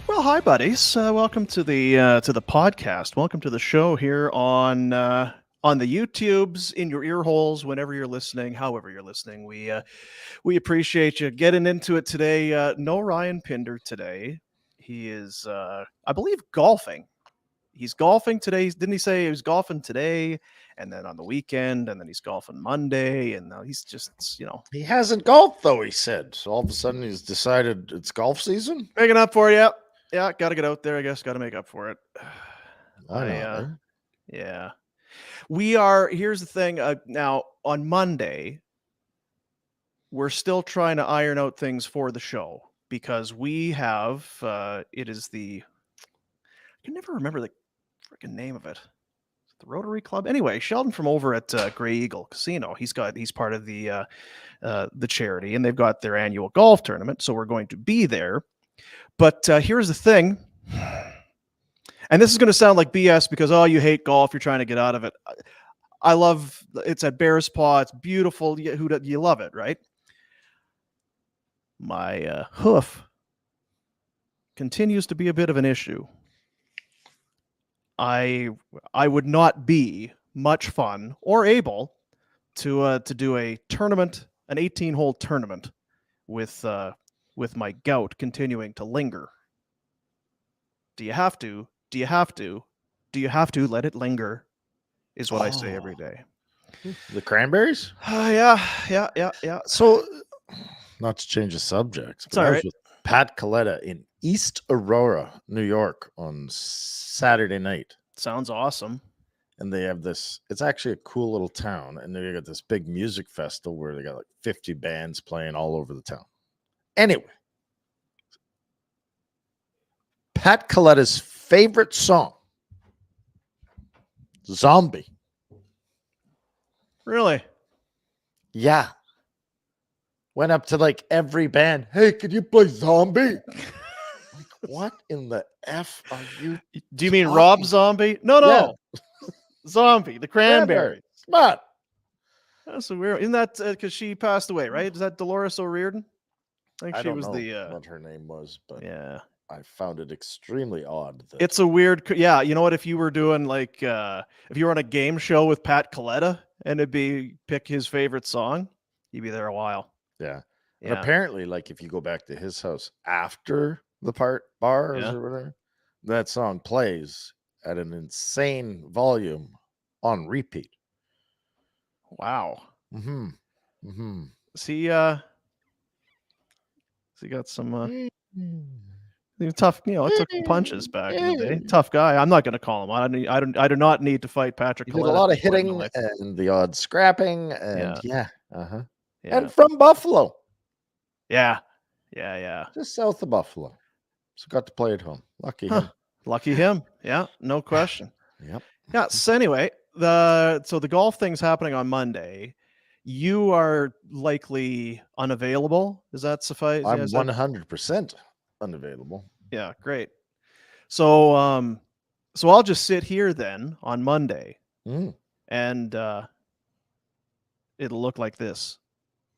Well, hi, buddies. Welcome to the podcast. Welcome to the show here on the YouTubes, in your ear holes, whenever you're listening, however you're listening. We appreciate you getting into it today. No Ryan Pinder today. He is, I believe, golfing. He's golfing today. Didn't he say he was golfing today, and then on the weekend, and then he's golfing Monday, and now he's just, He hasn't golfed, though, he said. So all of a sudden he's decided it's golf season? making up for it. Yeah, got to get out there, I guess. Got to make up for it. Yeah. Here's the thing. Now, on Monday, we're still trying to iron out things for the show because we have, it is I can never remember the freaking name of it. The Rotary Club. Anyway, Sheldon from over at Grey Eagle Casino, he's part of the charity, and they've got their annual golf tournament. So we're going to be there. But here's the thing, and this is going to sound like BS because, you hate golf, you're trying to get out of it. I love, it's at Bear's Paw, it's beautiful, you love it, right? My hoof continues to be a bit of an issue. I would not be much fun or able to do a tournament, an 18-hole tournament with my gout continuing to linger. Do you have to? Do you have to? Do you have to let it linger? Is what I say every day. The Cranberries? Yeah. So, not to change the subject, but I was with Pat Coletta in East Aurora, New York on Saturday night. Sounds awesome. And they have this, it's actually a cool little town. And they got this big music festival where they got like 50 bands playing all over the town. Anyway, Pat Coletta's favorite song, Zombie. Really? Yeah. Went up to like every band. Hey, could you play Zombie? Like, what in the F are you? Do you mean Rob Zombie? No. Yeah. Zombie, the Cranberries. Smart. That's so weird. Isn't that because she passed away, right? Is that Dolores O'Riordan? I think I she don't was know what her name was, but yeah. I found it extremely odd. It's a weird, yeah. You know what? If you were doing like, if you were on a game show with Pat Coletta and it'd be pick his favorite song, you'd be there a while. Yeah. And apparently, like if you go back to his house after the bars or whatever, that song plays at an insane volume on repeat. Wow. Mm-hmm. See, he got some tough, it took some punches back in the day. Tough guy. I'm not going to call him. I do not need to fight Patrick. He did a lot of hitting and the odd scrapping and and from Buffalo. Yeah. Just south of Buffalo. So got to play at home. Lucky him. Lucky him. Yeah, no question. Yep. Yeah. So anyway, the golf thing's happening on Monday. You are likely unavailable. Does that suffice? I'm 100% unavailable. Yeah, great. So I'll just sit here then on Monday, and it'll look like this.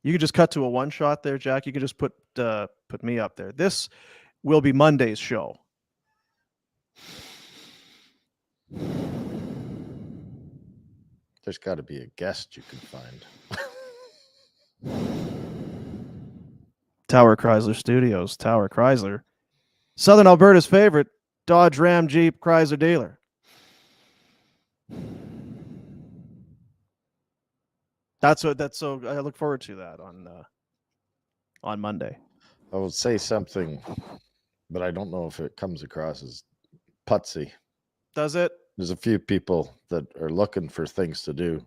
You could just cut to a one shot there, Jack. You could just put me up there. This will be Monday's show. There's got to be a guest you can find. Tower Chrysler Studios, Tower Chrysler. Southern Alberta's favorite Dodge Ram Jeep Chrysler dealer. So I look forward to that on Monday. I will say something, but I don't know if it comes across as putsy. Does it? There's a few people that are looking for things to do.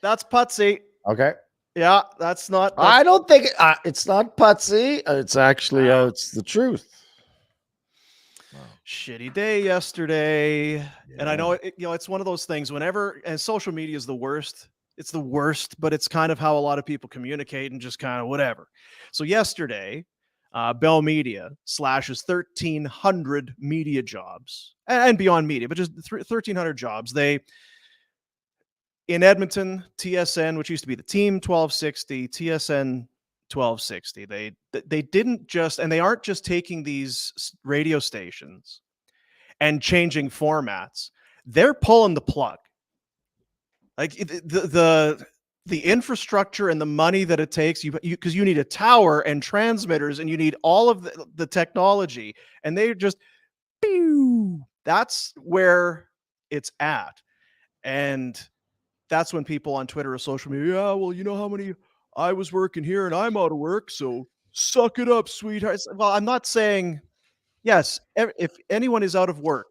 That's putsy. Okay. Yeah, that's not. I don't think it's not putsy. It's actually it's the truth. Wow. Shitty day yesterday, and I know it's one of those things. And social media is the worst. It's the worst, but it's kind of how a lot of people communicate and just kind of whatever. So yesterday, Bell Media slashes 1,300 media jobs and beyond media, but just 1,300 jobs. In Edmonton, TSN, which used to be the Team 1260, TSN 1260. They didn't just, and they aren't just taking these radio stations and changing formats. They're pulling the plug. Like the infrastructure and the money that it takes, because you need a tower and transmitters, and you need all of the technology, and they just, pew, that's where it's at. And that's when people on Twitter or social media, yeah, well, you know how many I was working here and I'm out of work, so suck it up, sweetheart. Well, I'm not saying, yes, if anyone is out of work,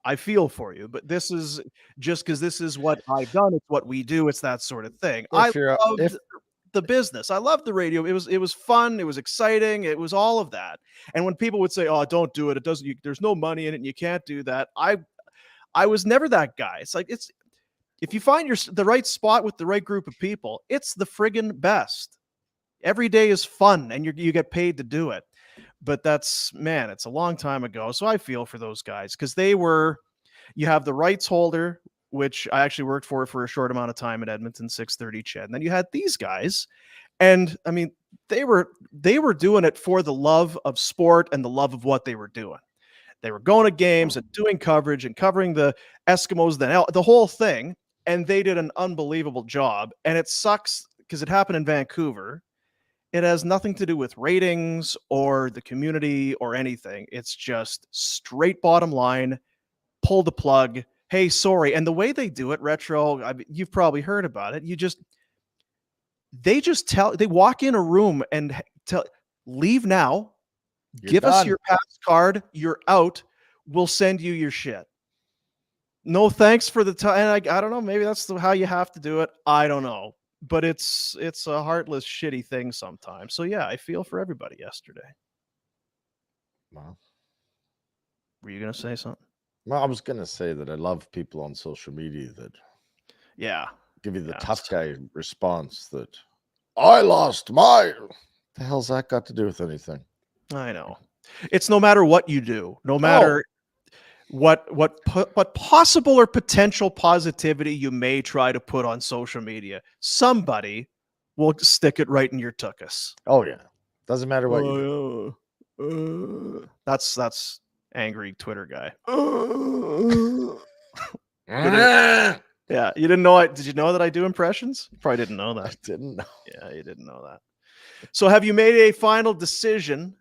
I feel for you, but this is just because this is what I've done. It's what we do. It's that sort of thing. I loved the business. I loved the radio. It was fun. It was exciting. It was all of that. And when people would say, "Oh, don't do it. It doesn't. There's no money in it, and you can't do that," I was never that guy. It's like if you find the right spot with the right group of people, it's the friggin' best. Every day is fun, and you get paid to do it. But it's a long time ago. So I feel for those guys because you have the rights holder, which I actually worked for a short amount of time at Edmonton, 630 Ched. And then you had these guys. And I mean, they were doing it for the love of sport and the love of what they were doing. They were going to games and doing coverage and covering the Eskimos, the whole thing. And they did an unbelievable job. And it sucks because it happened in Vancouver. It has nothing to do with ratings or the community or anything. It's just straight bottom line, pull the plug. Hey, sorry. And the way they do it, Retro, you've probably heard about it. They walk in a room and tell, leave now. Give us your pass card. You're out. We'll send you your shit. No thanks for the time. I don't know. Maybe that's how you have to do it. I don't know. But it's a heartless, shitty thing sometimes. So yeah, I feel for everybody yesterday. Wow. Were you gonna say something? Well, I was gonna say that I love people on social media that give you the tough guy response that I lost my. The hell's that got to do with anything? I know. It's no matter what you do, no matter what possible or potential positivity you may try to put on social media, somebody will stick it right in your tuchus. Oh yeah, doesn't matter what you do. That's angry Twitter guy. Yeah, you didn't know did you know that I do impressions? You probably didn't know that. I didn't know. Yeah, you didn't know that. So have you made a final decision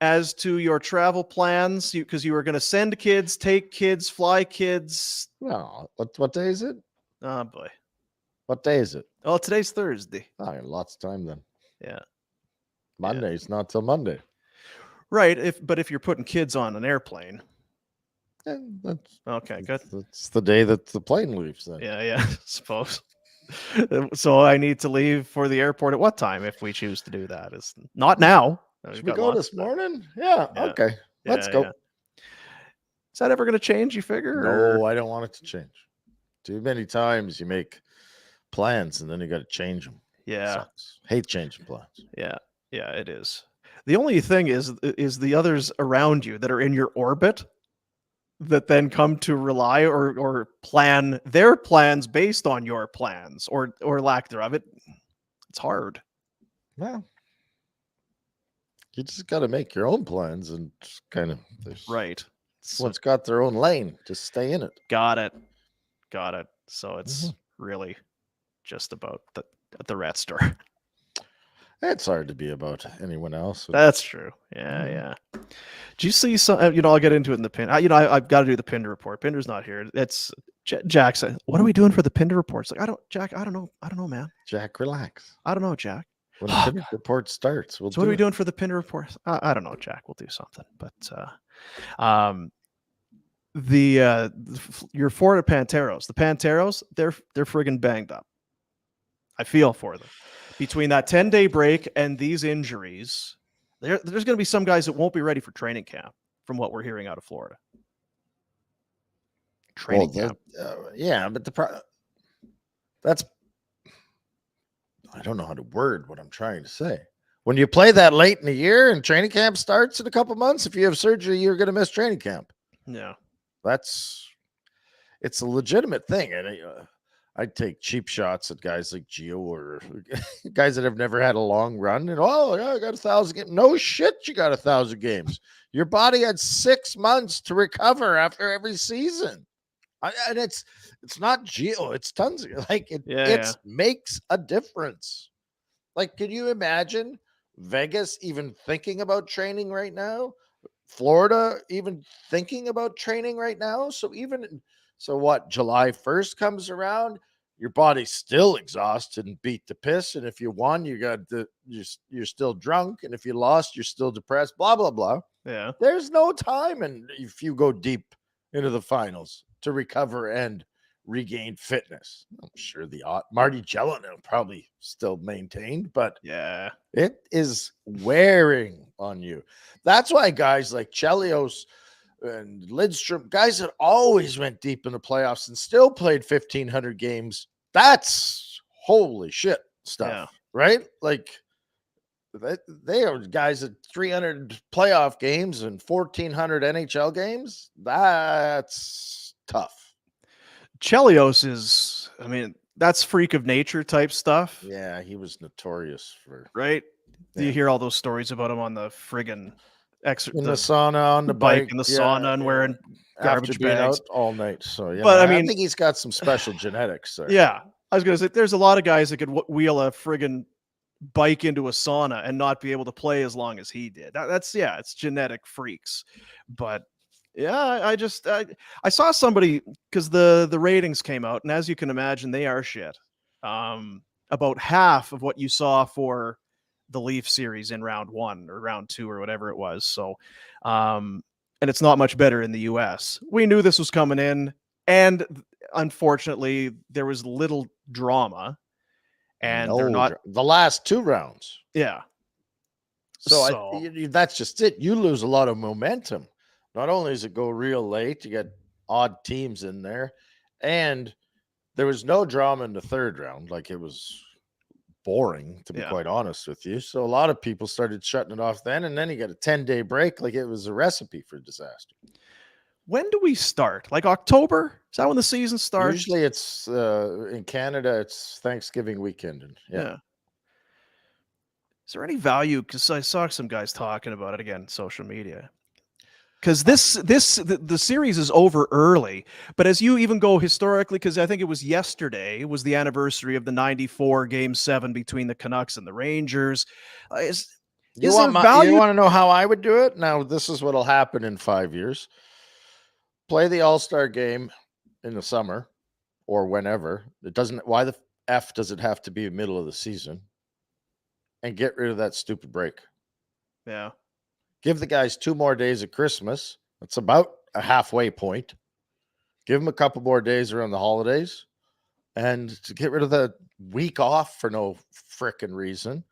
as to your travel plans? Because you were going to send kids, take kids, fly kids. No, what day is it? Oh boy. What day is it? Oh, today's Thursday. Oh, lots of time then. Yeah. Monday's not till Monday. Right. But if you're putting kids on an airplane. That's okay, good. That's the day that the plane leaves then. Yeah, suppose. So I need to leave for the airport at what time if we choose to do that? It's not now. Should we go this morning? Yeah. Okay. Let's go. Yeah. Is that ever going to change, you figure? No, I don't want it to change. Too many times you make plans and then you got to change them. Yeah. Sucks. Hate changing plans. Yeah. Yeah, it is. The only thing is the others around you that are in your orbit that then come to rely or plan their plans based on your plans or lack thereof. It's hard. Well, you just got to make your own plans and just kind of right. One's got their own lane. Just stay in it. Got it. So it's really just about the Rhett store. It's hard to be about anyone else. That's true. Yeah. Do you see some? I'll get into it in the pin. I've got to do the Pinder report. Pinder's not here. It's Jack said, "What are we doing for the Pinder report?" It's like, Jack. I don't know, man. Jack, relax. I don't know, Jack. When the Pinder report starts, so what are we doing for the Pinder report? I don't know, Jack. We'll do something. But your Florida Panteros, the Panteros, they're friggin' banged up. I feel for them. Between that 10-day break and these injuries, there's going to be some guys that won't be ready for training camp, from what we're hearing out of Florida. Training camp. But that's I don't know how to word what I'm trying to say. When you play that late in the year and training camp starts in a couple months, if you have surgery, you're going to miss training camp. Yeah. It's a legitimate thing. And I'd take cheap shots at guys like Gio or guys that have never had a long run. And, I got 1,000 games. No shit, you got 1,000 games. Your body had 6 months to recover after every season. And it's not Gio. It's tons of it makes a difference. Like, can you imagine Vegas even thinking about training right now? Florida even thinking about training right now? So what? July 1st comes around, your body's still exhausted and beat to piss. And if you won, you're still drunk. And if you lost, you're still depressed, blah, blah, blah. Yeah. There's no time. And if you go deep into the finals to recover and regain fitness, I'm sure Marty Gelinas probably still maintained, but yeah, it is wearing on you. That's why guys like Chelios and Lidstrom, guys that always went deep in the playoffs and still played 1,500 games, that's holy shit stuff, right? Like they are guys at 300 playoff games and 1,400 NHL games. That's tough. Chelios is, that's freak of nature type stuff. Yeah, he was notorious for. Right? Do you hear all those stories about him on the friggin' in the sauna on the bike in the sauna and wearing garbage out bags all night? So but I think he's got some special genetics there. Yeah, I was gonna say there's a lot of guys that could wheel a friggin' bike into a sauna and not be able to play as long as he did. It's genetic freaks. But I saw somebody, because the ratings came out, and as you can imagine, they are shit. About half of what you saw for the Leaf series in round 1 or round 2 or whatever it was. So, and it's not much better in the US. We knew this was coming in, and unfortunately, there was little drama. And they're not the last 2 rounds. Yeah. So that's just it. You lose a lot of momentum. Not only does it go real late, you get odd teams in there, and there was no drama in the 3rd round. Like, it was boring, to be quite honest with you. So a lot of people started shutting it off then, and then you get a 10-day break. Like, it was a recipe for disaster. When do we start? Like October? Is that when the season starts? Usually it's in Canada, it's Thanksgiving weekend. And yeah. Is there any value? Because I saw some guys talking about it again on social media. Because the series is over early, but as you even go historically, because I think it was yesterday was the anniversary of the '94 Game 7 between the Canucks and the Rangers. You want to know how I would do it? Now, this is what'll happen in 5 years. Play the All-Star game in the summer or whenever. It doesn't. Why the F does it have to be middle of the season? And get rid of that stupid break. Yeah. Give the guys 2 more days at Christmas. That's about a halfway point. Give them a couple more days around the holidays. And to get rid of the week off for no frickin' reason.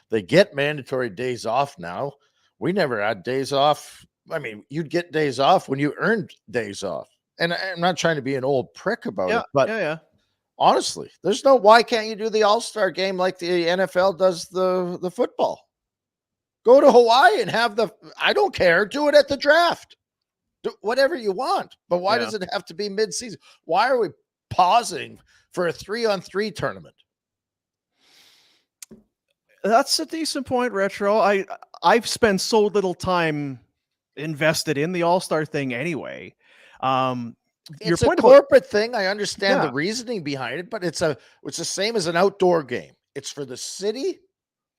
They get mandatory days off now. We never had days off. I mean, you'd get days off when you earned days off. And I'm not trying to be an old prick about it, but honestly, why can't you do the All-Star game like the NFL does the football? Go to Hawaii and I don't care. Do it at the draft. Do whatever you want. But why does it have to be mid-season? Why are we pausing for a 3-on-3 tournament? That's a decent point, Retro. I've spent so little time invested in the All-Star thing anyway. It's a corporate thing. I understand the reasoning behind it, but it's the same as an outdoor game. It's for the city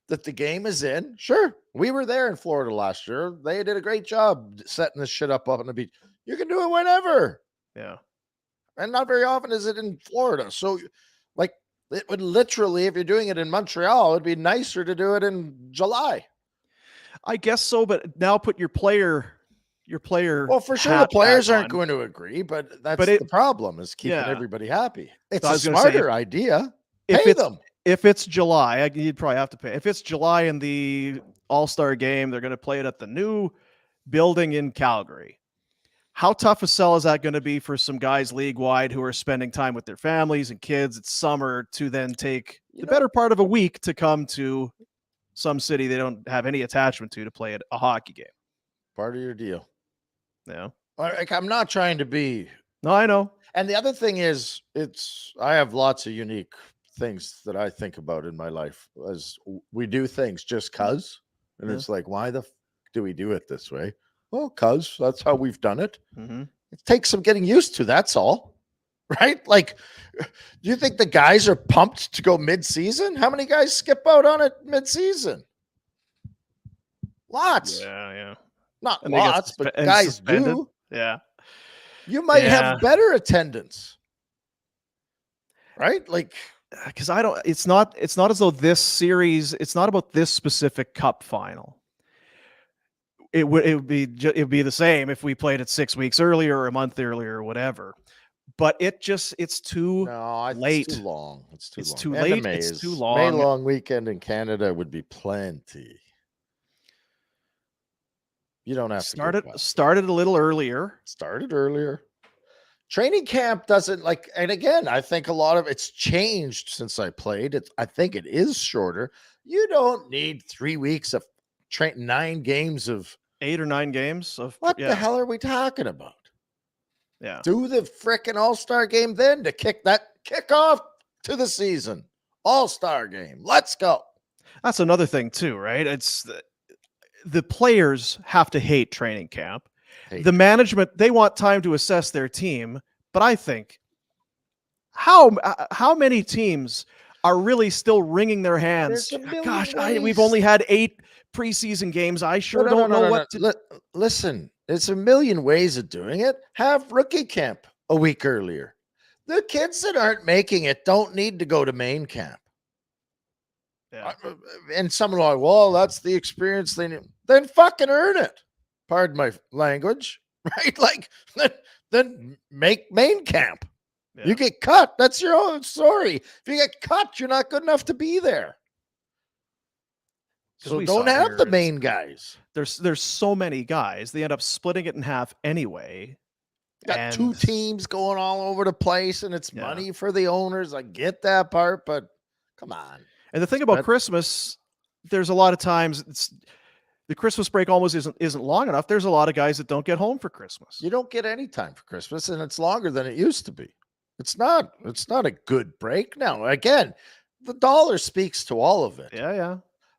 that the game is in. Sure. We were there in Florida last year. They did a great job setting this shit up on the beach. You can do it whenever. Yeah. And not very often is it in Florida. So like it would literally, if you're doing it in Montreal, it'd be nicer to do it in July. I guess so, but now put your player. Well, for sure the players aren't going to agree, but that's the problem is keeping everybody happy. It's a smarter idea. Pay them. If it's July, you'd probably have to pay. If it's July in the All-Star game, they're going to play it at the new building in Calgary. How tough a sell is that going to be for some guys league-wide who are spending time with their families and kids? It's summer to then take the better part of a week to come to some city they don't have any attachment to play a hockey game. Part of your deal. Yeah. Like, I'm not trying to be. No, I know. And the other thing is, I have lots of unique things that I think about in my life as we do things just cuz. And it's like, why the do we do it this way? Well, cuz that's how we've done it. Mm-hmm. It takes some getting used to. That's all. Right? Like, do you think the guys are pumped to go mid-season? How many guys skip out on it mid-season? Lots. Yeah. Not lots, but guys suspended. Do. Yeah. You might have better attendance. Right? Like, because it's not as though this series, it's not about this specific cup final. It would be the same if we played it 6 weeks earlier or a month earlier or whatever. But it's too late. It's too long. It's too late. It's too long. May long weekend in Canada would be plenty. You don't have to started a little earlier. Started earlier. Training camp doesn't and again, I think a lot of it's changed since I played. I think it is shorter. You don't need 3 weeks of 9 games of 8 or 9 games of what the hell are we talking about? Yeah. Do the frickin' All-Star game then to kick off to the season. All-Star game. Let's go. That's another thing too, right? It's the players have to hate training camp. The management, they want time to assess their team, but I think how many teams are really still wringing their hands? Gosh, we've only had 8 preseason games. I sure don't know what to listen. There's a million ways of doing it. Have rookie camp a week earlier. The kids that aren't making it don't need to go to main camp. Yeah. And someone like, well, that's the experience they need. Then fucking earn it. Pardon my language, right? Like, then make main camp. Yeah. You get cut. That's your own story. If you get cut, you're not good enough to be there. So don't have the main guys. There's so many guys. They end up splitting it in half anyway. Got 2 teams going all over the place, and it's money for the owners. I get that part, but come on. And the thing about Christmas, there's a lot of times the Christmas break almost isn't long enough. There's a lot of guys that don't get home for Christmas. You don't get any time for Christmas, and it's longer than it used to be. It's not a good break. Now, again, the dollar speaks to all of it. Yeah.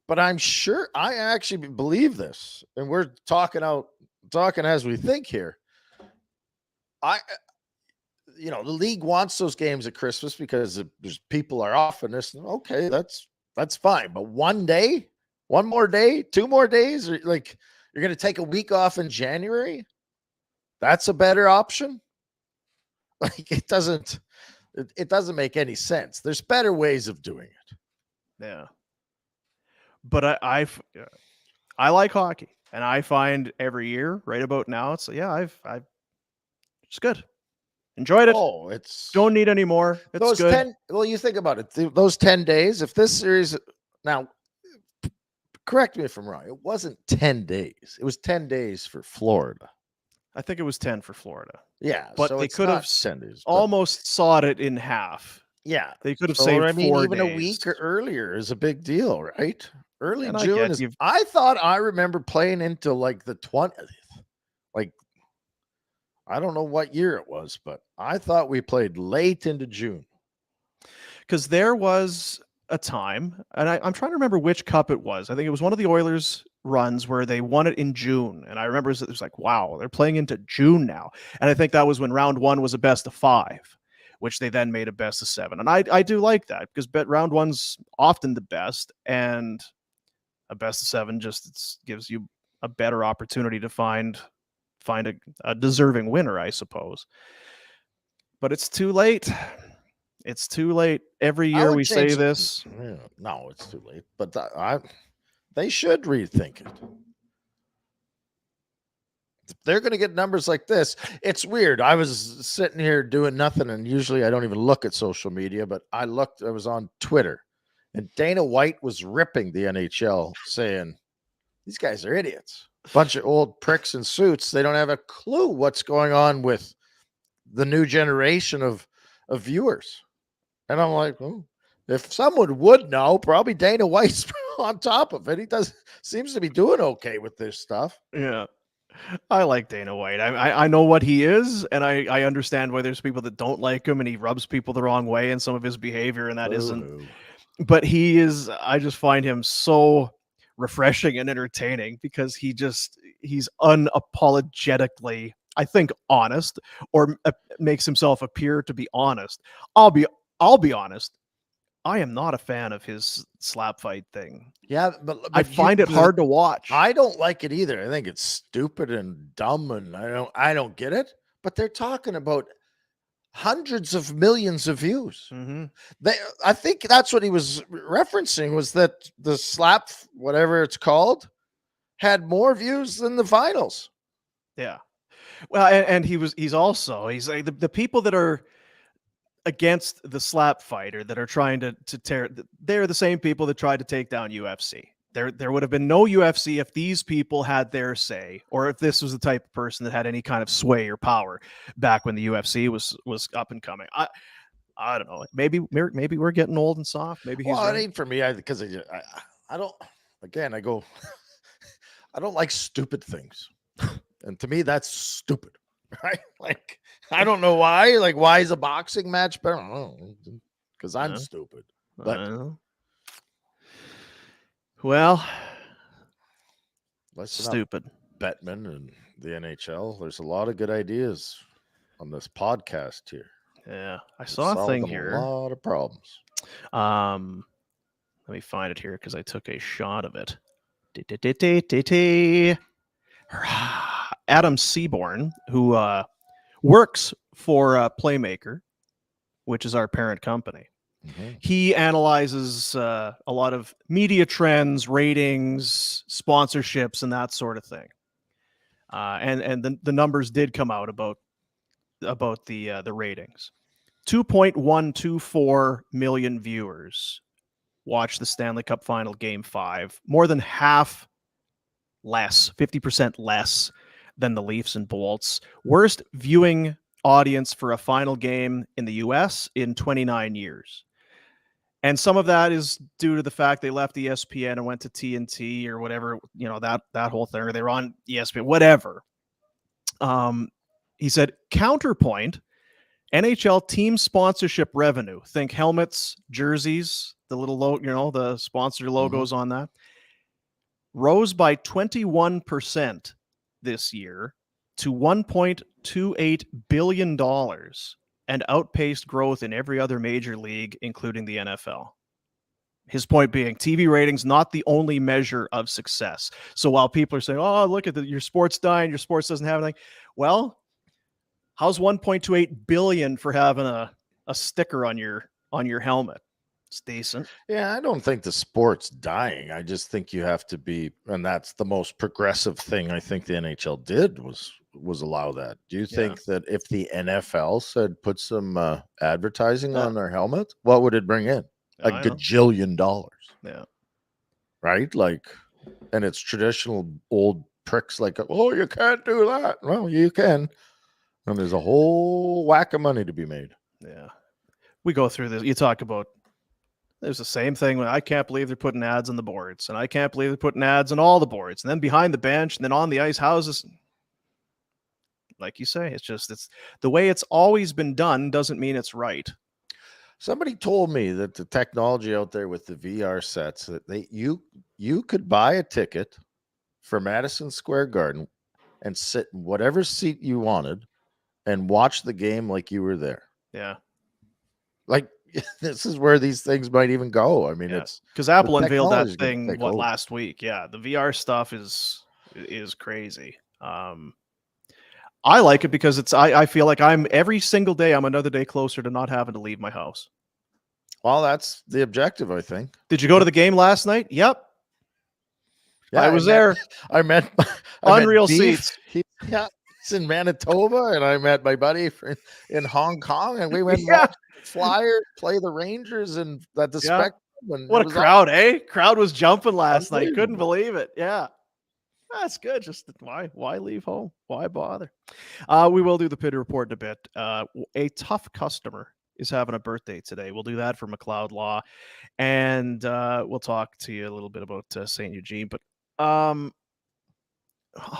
But I'm sure I actually believe this, and we're talking as we think here. The league wants those games at Christmas because people are off and this. Okay, that's fine. But 1 day, 1 more day, 2 more days, or like you're going to take a week off in January. That's a better option. Like it doesn't make any sense. There's better ways of doing it. Yeah. But I like hockey, and I find every year right about now it's it's good. Enjoyed it. Oh, don't need any more. It's those good. You think about it. Those 10 days. If this series now, correct me if I'm wrong. It wasn't 10 days. It was 10 days for Florida. I think it was 10 for Florida. Yeah, but so they could have 10 days, almost sawed it in half. Yeah, they could have saved 4 days. Even a week or earlier is a big deal, right? Early June is. I remember playing into like the 20th. Like, I don't know what year it was, but I thought we played late into June. Because there was a time, and I'm trying to remember which cup it was. I think it was one of the Oilers runs where they won it in June. And I remember it was like, wow, they're playing into June now. And I think that was when round 1 was a best of 5, which they then made a best of 7. And I do like that because round 1's often the best, and a best of 7 just gives you a better opportunity to find a deserving winner, I suppose. But it's too late. It's too late. Every year we say this. No, it's too late. But they should rethink it. If they're going to get numbers like this, it's weird. I was sitting here doing nothing, and usually I don't even look at social media, but I was on Twitter, and Dana White was ripping the NHL, saying, these guys are idiots. Bunch of old pricks in suits. They don't have a clue what's going on with the new generation of viewers. And I'm like, oh, if someone would know, probably Dana White's on top of it. He seems to be doing okay with this stuff. Yeah. I like Dana White. I know what he is, and I understand why there's people that don't like him, and he rubs people the wrong way in some of his behavior, and that isn't. But he is. I just find him so refreshing and entertaining because he's unapologetically, I think, honest, or makes himself appear to be honest. I'll be honest. I am not a fan of his slap fight thing. Yeah, but I find it hard to watch. I don't like it either. I think it's stupid and dumb, and I don't get it. But they're talking about hundreds of millions of views. Mm-hmm. I think that's what he was referencing, was that the slap, whatever it's called, had more views than the finals. Yeah. Well, and he's like the people that are against the slap fighter that are trying to tear, they're the same people that tried to take down UFC. There would have been no UFC if these people had their say, or if this was the type of person that had any kind of sway or power back when the UFC was up and coming. I don't know. Maybe we're getting old and soft. Maybe he's right. I mean, for me, because I don't. Again, I go. I don't like stupid things, and to me, that's stupid. Right? Like, I don't know why. Like, why is a boxing match better? I don't know. Because I'm stupid. But well, stupid. Bettman and the NHL. There's a lot of good ideas on this podcast here. Yeah, I saw a thing here. A lot of problems. Let me find it here because I took a shot of it. Adam Seaborn, who works for Playmaker, which is our parent company. Mm-hmm. He analyzes a lot of media trends, ratings, sponsorships, and that sort of thing. And the numbers did come out about the ratings. 2.124 million viewers watched the Stanley Cup Final Game 5, more than half less, 50% less than the Leafs and Bolts. Worst viewing audience for a final game in the U.S. in 29 years. And some of that is due to the fact they left ESPN and went to TNT or whatever, that whole thing, or they were on ESPN, whatever. He said, counterpoint, NHL team sponsorship revenue, think helmets, jerseys, the little logo, the sponsor logos on that, rose by 21% this year to $1.28 billion and outpaced growth in every other major league, including the NFL. His point being, TV ratings not the only measure of success. So while people are saying, oh, look at your sport's dying, your sports doesn't have anything. Well, how's 1.28 billion for having a sticker on your helmet? It's decent. Yeah, I don't think the sport's dying. I just think you have to be, and that's the most progressive thing I think the NHL did was allow that. Do you think that if the NFL said put some advertising on their helmet, what would it bring in? A gajillion dollars. Yeah. Right? Like, and it's traditional old pricks like, oh, you can't do that. Well, you can. And there's a whole whack of money to be made. Yeah. We go through this. You talk about, there's the same thing when I can't believe they're putting ads on the boards, and I can't believe they're putting ads on all the boards, and then behind the bench, and then on the ice houses. Like you say, it's the way it's always been done doesn't mean it's right. Somebody told me that the technology out there with the VR sets, that you could buy a ticket for Madison Square Garden and sit in whatever seat you wanted and watch the game like you were there. Yeah. Like, this is where these things might even go. I mean, it's because Apple the unveiled that technology's gonna thing take over. last week. Yeah, the VR stuff is crazy. I like it because I feel like every single day I'm another day closer to not having to leave my house. Well, that's the objective, I think. Did you go to the game last night? Yep. Yeah, I was there. I met Unreal Beef. seats. He's in Manitoba, and I met my buddy in Hong Kong, and we went and Yeah. watched Flyers play the Rangers and at the Yeah. Spectrum. And What it a was crowd, eh? Crowd was jumping last night. Couldn't unbelievable. believe it. Yeah. That's good. Just why leave home? Why bother? We will do the Pinder report in a bit. A tough customer is having a birthday today. We'll do that for McLeod Law, and we'll talk to you a little bit about St. Eugene. But I'll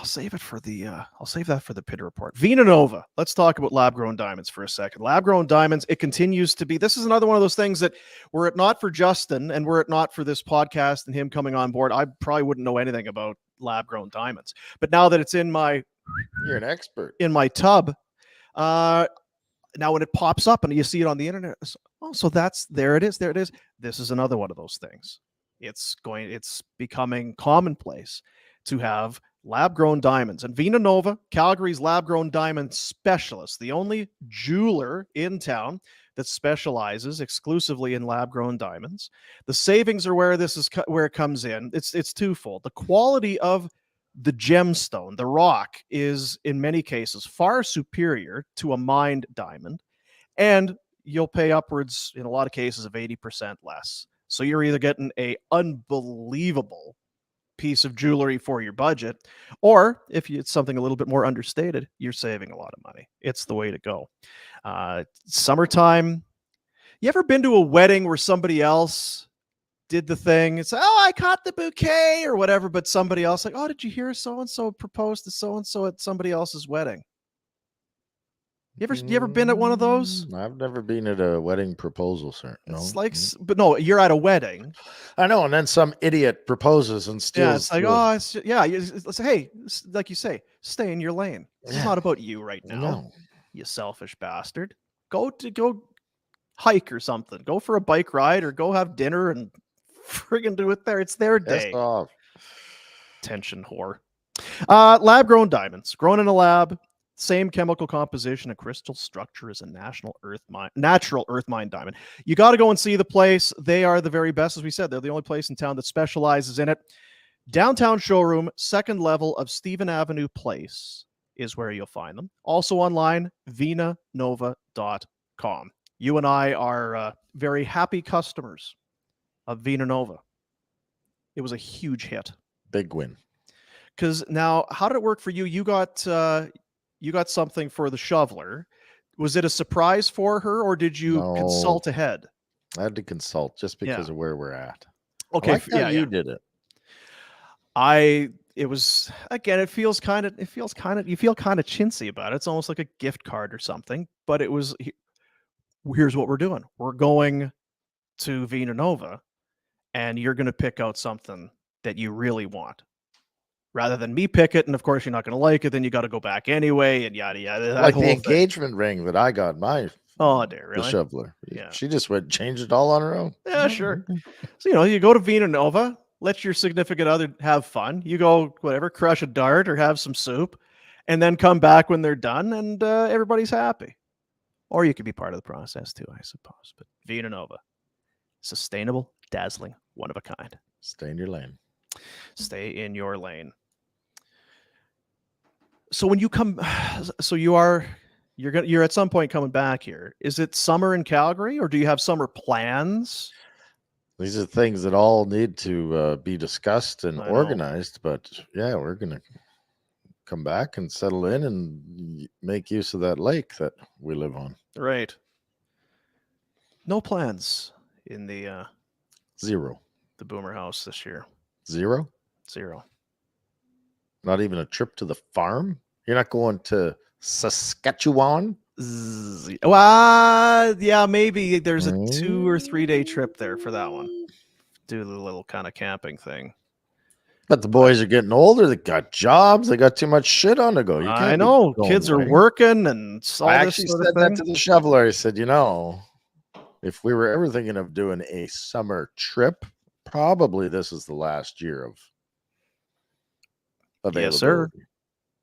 save that for the Pinder report. Vina Nova. Let's talk about lab-grown diamonds for a second. Lab-grown diamonds. It continues to be. This is another one of those things that, were it not for Justin and were it not for this podcast and him coming on board, I probably wouldn't know anything about lab-grown diamonds. But now that it's in my, You're an expert. in my tub, now when it pops up and you see it on the internet, so there it is. This is another one of those things. It's becoming commonplace to have lab-grown diamonds. And Vina Nova, Calgary's lab-grown diamond specialist, the only jeweler in town that specializes exclusively in lab-grown diamonds. The savings are where it comes in. It's twofold. The quality of the gemstone, the rock, is in many cases far superior to a mined diamond, and you'll pay upwards in a lot of cases of 80% less. So you're either getting a unbelievable piece of jewelry for your budget, or if it's something a little bit more understated, you're saving a lot of money. It's the way to go. Summertime. You ever been to a wedding where somebody else did the thing? It's like, oh, I caught the bouquet or whatever, but somebody else like, oh, did you hear so-and-so proposed to so-and-so at somebody else's wedding? You ever been at one of those? I've never been at a wedding proposal, sir. It's No. like, but no, you're at a wedding. I know, and then some idiot proposes and steals. Yeah, it's like, oh, it's hey, like you say, stay in your lane. This is not about you right now. No. You selfish bastard. Go hike or something. Go for a bike ride or go have dinner and friggin' do it there. It's their day. Off. Tension whore. Lab-grown diamonds, grown in a lab. Same chemical composition and crystal structure as a natural earth mine diamond. You got to go and see the place. They are the very best, as we said. They're the only place in town that specializes in it. Downtown showroom, second level of Stephen Avenue Place is where you'll find them. Also online, vinanova.com. You and I are very happy customers of Vina Nova. It was a huge hit. Big win. Because now, how did it work for you? You got something for the shoveler. Was it a surprise for her, or did you consult ahead? I had to consult just because of where we're at. Okay, you did it. It was, again, you feel kind of chintzy about it. It's almost like a gift card or something, but it was, here's what we're doing. We're going to Vina Nova and you're going to pick out something that you really want, rather than me pick it. And of course you're not going to like it. Then you got to go back anyway and yada, yada. Like the engagement ring that I got oh dear, really? The shoveler. Yeah. She just went changed it all on her own. Yeah, sure. So, you go to Vina Nova, let your significant other have fun. You go, whatever, crush a dart or have some soup, and then come back when they're done and everybody's happy. Or you could be part of the process too, I suppose. But Vina Nova, sustainable, dazzling, one of a kind. Stay in your lane. Stay in your lane. So when you come, so you're at some point coming back here. Is it summer in Calgary, or do you have summer plans? These are things that all need to be discussed and organized. But yeah, we're gonna come back and settle in and make use of that lake that we live on. Right. No plans in the Zero. The Boomer House this year. Zero. Not even a trip to the farm? You're not going to Saskatchewan? Well, yeah, maybe there's a 2 or 3 day trip there for that one. Do the little kind of camping thing. But the boys are getting older. They got jobs. They got too much shit on the go. You can't I know. be going Kids are away. working and all I this actually sort said of that thing. to the shoveler. I said, if we were ever thinking of doing a summer trip, probably this is the last year of availability. Yes, sir.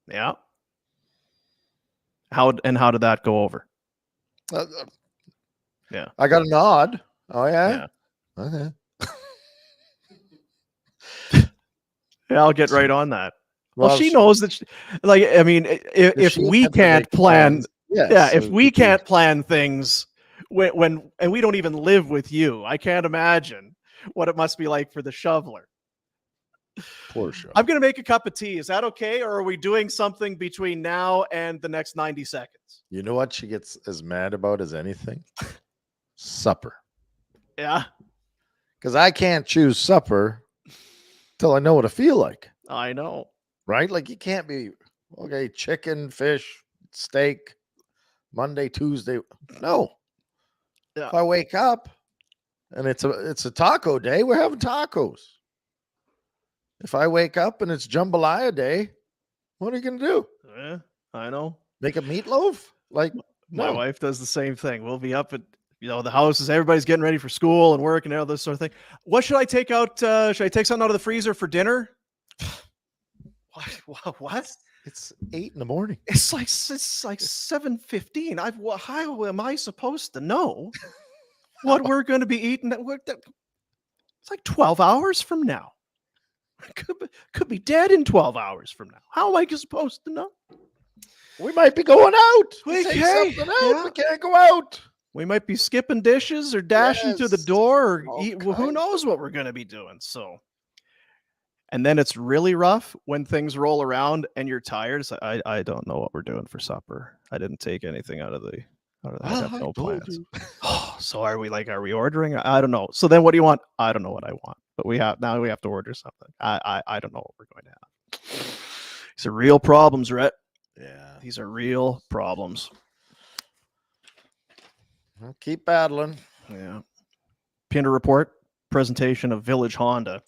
Yeah. How did that go over? Yeah. I got a nod. Oh, yeah? Yeah. Okay. Yeah, I'll get right on that. Well, she knows that. If she we had to can't make plan, plans, yes, yeah, so if we can't plan things when and we don't even live with you, I can't imagine what it must be like for the shoveler. Poor show. I'm going to make a cup of tea. Is that okay? Or are we doing something between now and the next 90 seconds? You know what she gets as mad about as anything? Supper. Yeah. Because I can't choose supper till I know what I feel like. I know. Right? Like you can't be, okay, chicken, fish, steak, Monday, Tuesday. No. Yeah. If I wake up and it's a taco day, we're having tacos. If I wake up and it's jambalaya day, what are you going to do? Yeah, I know. Make a meatloaf? Like, My no. wife does the same thing. We'll be up at, the house is everybody's getting ready for school and work and all this sort of thing. What should I take out? Should I take something out of the freezer for dinner? What? It's 8 a.m. It's like 7:15. How am I supposed to know what we're going to be eating? It's like 12 hours from now. Could be dead in 12 hours from now. How am I supposed to know? We might be going out. We Take can't. something out. Yeah. We can't go out. We might be skipping dishes or dashing to the Yes. door or All eat. Who kinds. knows what we're going to be doing. So, and then it's really rough when things roll around and you're tired. It's like, I don't know what we're doing for supper. I didn't take anything out of the. I have no plans. So are we ordering? I don't know. So then what do you want? I don't know what I want. But we have to order something. I don't know what we're going to have. These are real problems, Rhett. Yeah. These are real problems. Well, keep battling. Yeah. Pinder report presentation of Village Honda.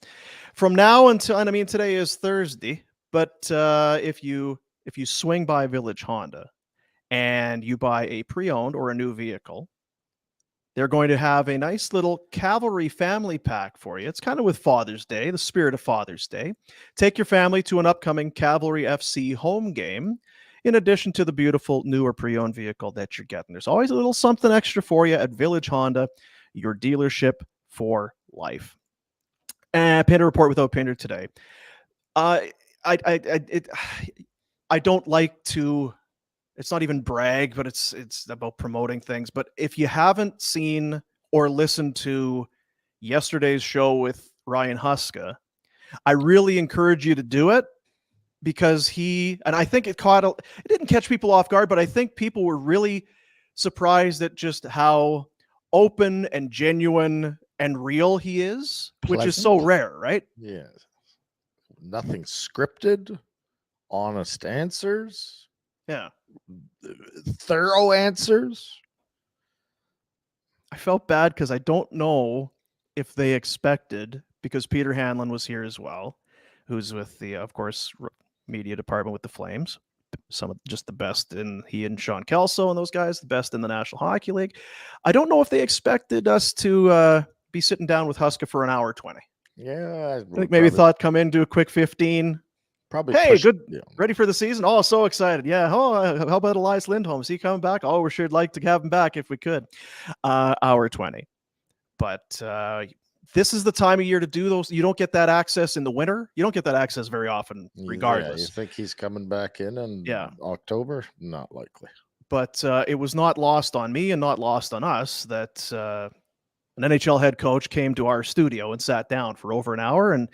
From now until, and I mean today is Thursday, but if you swing by Village Honda and you buy a pre-owned or a new vehicle, they're going to have a nice little Cavalry family pack for you. It's kind of with Father's Day, the spirit of Father's Day. Take your family to an upcoming Cavalry FC home game, in addition to the beautiful new or pre-owned vehicle that you're getting. There's always a little something extra for you at Village Honda, your dealership for life. And Pinder report without Pinder today. I don't like to. It's not even brag, but it's about promoting things. But if you haven't seen or listened to yesterday's show with Ryan Huska, I really encourage you to do it, because I think it didn't catch people off guard, but I think people were really surprised at just how open and genuine and real he is, which is so rare, right? Yeah. Nothing scripted, honest answers. Yeah. Thorough answers. I felt bad because I don't know if they expected, because Peter Hanlon was here as well, who's with the, of course, media department with the Flames. Some of just the best he and Sean Kelso and those guys, the best in the National Hockey League. I don't know if they expected us to be sitting down with Huska for an hour 20. Yeah. I think maybe thought come in, do a quick 15. Probably. Hey, good. Yeah. Ready for the season? Oh, so excited. Yeah. Oh, how about Elias Lindholm? Is he coming back? Oh, we sure like to have him back if we could. Hour 20. But this is the time of year to do those. You don't get that access in the winter. You don't get that access very often, regardless. Yeah, you think he's coming back in October? Not likely. But it was not lost on me and not lost on us that an NHL head coach came to our studio and sat down for over an hour and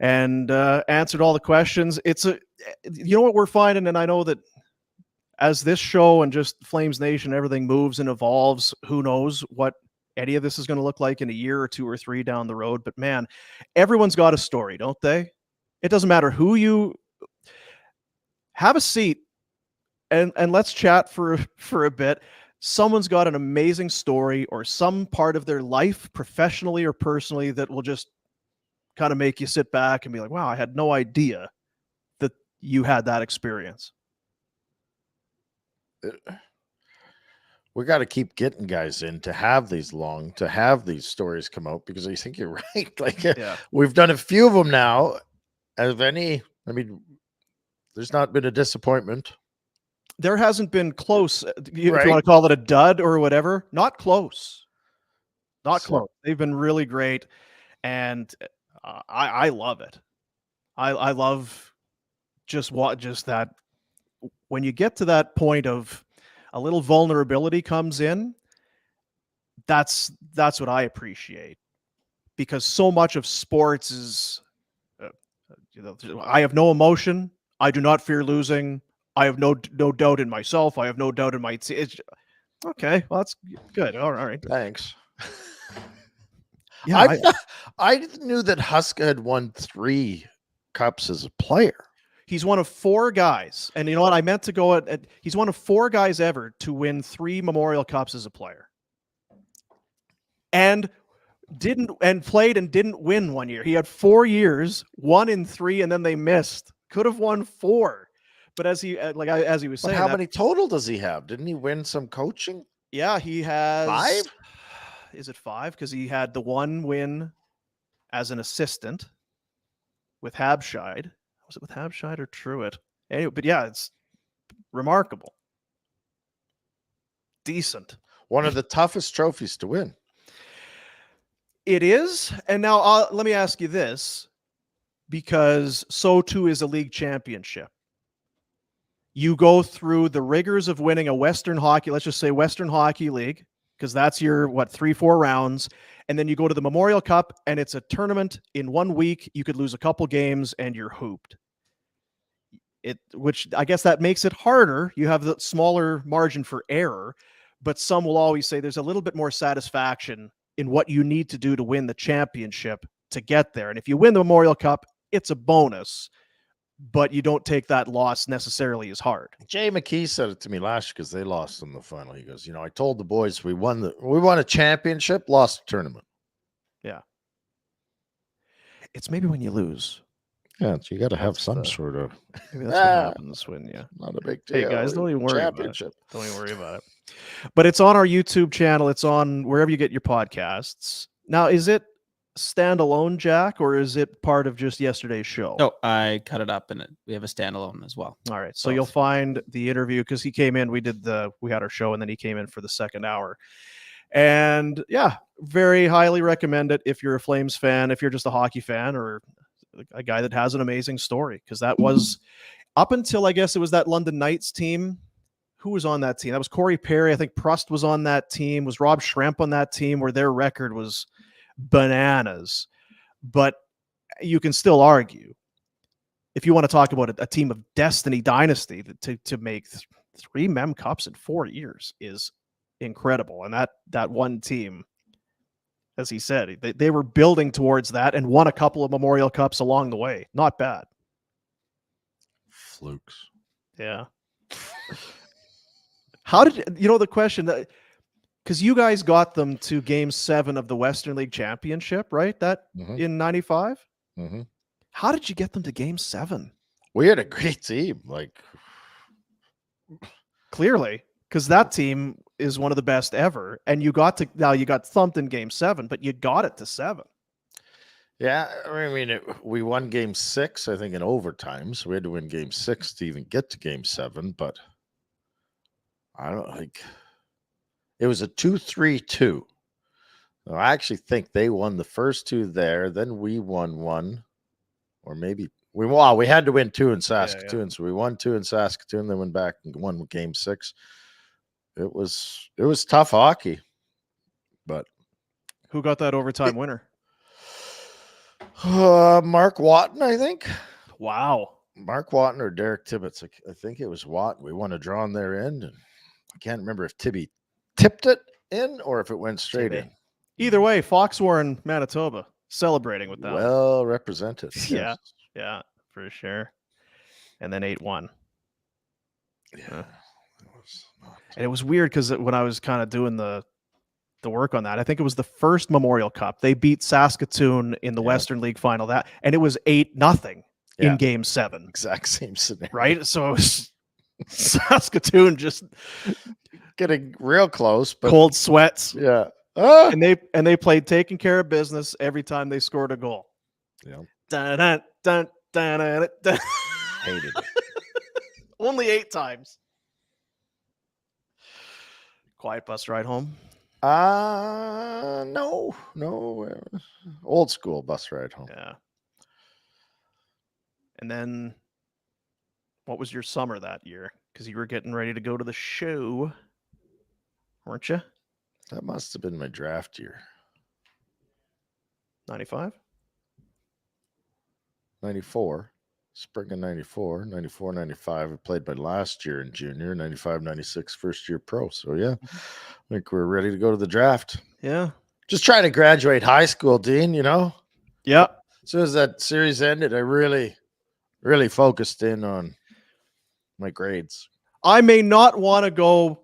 answered all the questions. You know what we're finding, and I know that as this show and just Flames Nation, everything moves and evolves. Who knows what any of this is going to look like in a year or 2 or 3 down the road. But man, everyone's got a story, don't they? It doesn't matter who you have. A seat and let's chat for a bit. Someone's got an amazing story or some part of their life, professionally or personally, that will just kind of make you sit back and be like, wow, I had no idea that you had that experience. We got to keep getting guys in to have these stories come out, because I think you're right. Like, we've done a few of them now. There's not been a disappointment. There hasn't been close. If you want to call it a dud or whatever, not close. Not close. They've been really great. And I love it. I love just that. When you get to that point of a little vulnerability comes in, that's what I appreciate, because so much of sports is, I have no emotion. I do not fear losing. I have no doubt in myself. I have no doubt in my team. Okay, well, that's good. All right, thanks. Yeah, I knew that Huska had won 3 cups as a player. He's one of 4 guys, and you know what? I meant to go at. He's one of 4 guys ever to win 3 Memorial Cups as a player, and played and didn't win one year. He had 4 years, won in 3, and then they missed. Could have won 4, but as he was saying, how many total does he have? Didn't he win some coaching? Yeah, he has 5. Is it 5? Because he had the 1 win as an assistant with Habscheid. Was it with Habscheid or Truitt? Anyway, but yeah, it's remarkable. Decent. One of the toughest trophies to win. It is. And now let me ask you this, because so too is a league championship. You go through the rigors of winning a Western Hockey, let's just say Western Hockey League, because that's your, 3-4 rounds. And then you go to the Memorial Cup, and it's a tournament in 1 week. You could lose a couple games and you're hooped. Which I guess that makes it harder. You have the smaller margin for error, but some will always say there's a little bit more satisfaction in what you need to do to win the championship to get there. And if you win the Memorial Cup, it's a bonus, but you don't take that loss necessarily as hard. Jay McKee said it to me last year because they lost in the final. He goes, I told the boys we won a championship, lost the tournament. Yeah. It's maybe when you lose. Yeah, so you got to have some sort of. Maybe that's what happens when you. Not a big deal. Hey guys, don't even worry about it. Don't even worry about it. But it's on our YouTube channel. It's on wherever you get your podcasts. Now, is it standalone, Jack, or is it part of just yesterday's show? No, I cut it up and we have a standalone as well. All right, so you'll find the interview, because he came in. We had our show, and then he came in for the second hour. And yeah, very highly recommend it if you're a Flames fan, if you're just a hockey fan, or a guy that has an amazing story, because that was up until, I guess it was that London Knights team. Who was on that team? That was Corey Perry. I think Prust was on that team. Was Rob Schremp on that team, where their record was bananas? But you can still argue, if you want to talk about a team of destiny dynasty, to make 3 Mem Cups in 4 years is incredible. And that one team, as he said, they were building towards that and won a couple of Memorial Cups along the way. Not bad. Flukes. Yeah. How did the question that, because you guys got them to Game 7 of the Western League Championship, right? That in '95. Mm-hmm. How did you get them to Game 7? We had a great team, clearly, because that team is one of the best ever, and you got thumped in Game 7, but you got it to 7. Yeah, we won Game 6, I think, in overtime, so we had to win Game 6 to even get to Game 7. But I don't it was a 2-3-2. I actually think they won the first 2 there. Then we won 1, or maybe we had to win 2 in Saskatoon. Yeah. So we won 2 in Saskatoon, then went back and won Game 6. It was tough hockey. But who got that overtime winner? Mark Watton, I think. Wow. Mark Watton or Derek Tibbetts. I think it was Watton. We won a draw on their end, and I can't remember if Tibby tipped it in or if it went straight in. Either way, Foxwarren, Manitoba, celebrating with that. Well represented. Yes. Yeah, for sure. And then 8-1. Yeah. And it was weird because when I was kind of doing the work on that. I think it was the first Memorial Cup. They beat Saskatoon in the Yeah. Western League final, and it was 8-0 Yeah. in Game 7. Exact same scenario. Right? So it was Saskatoon just Getting real close, but cold sweats. yeah. Ah! And they played taking care of business every time they scored a goal. Yeah. Dun, dun, dun, dun, dun, dun. Hated it. Only 8 times. Quiet bus ride home. No. Old school bus ride home. Yeah. And then what was your summer that year? Because you were getting ready to go to the show, weren't you? That must have been my draft year. 95? 94. Spring of 94. 94, 95. I played my last year in junior. 95, 96, first year pro. So, yeah, I think we're ready to go to the draft. Yeah. Just trying to graduate high school, Dean, you know? Yeah. As soon as that series ended, I really focused in on my grades. I may not want to go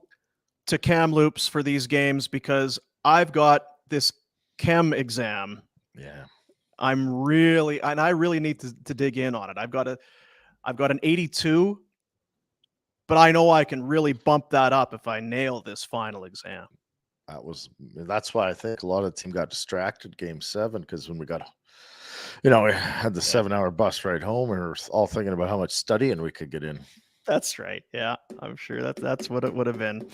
to Kamloops for these games because I've got this chem exam. Yeah. I really need to dig in on it. I've got an 82, but I know I can really bump that up if I nail this final exam. That's why I think a lot of the team got distracted Game 7, because when we got, we had the 7-hour bus ride home, and we were all thinking about how much studying we could get in. That's right. Yeah, I'm sure that's what it would have been.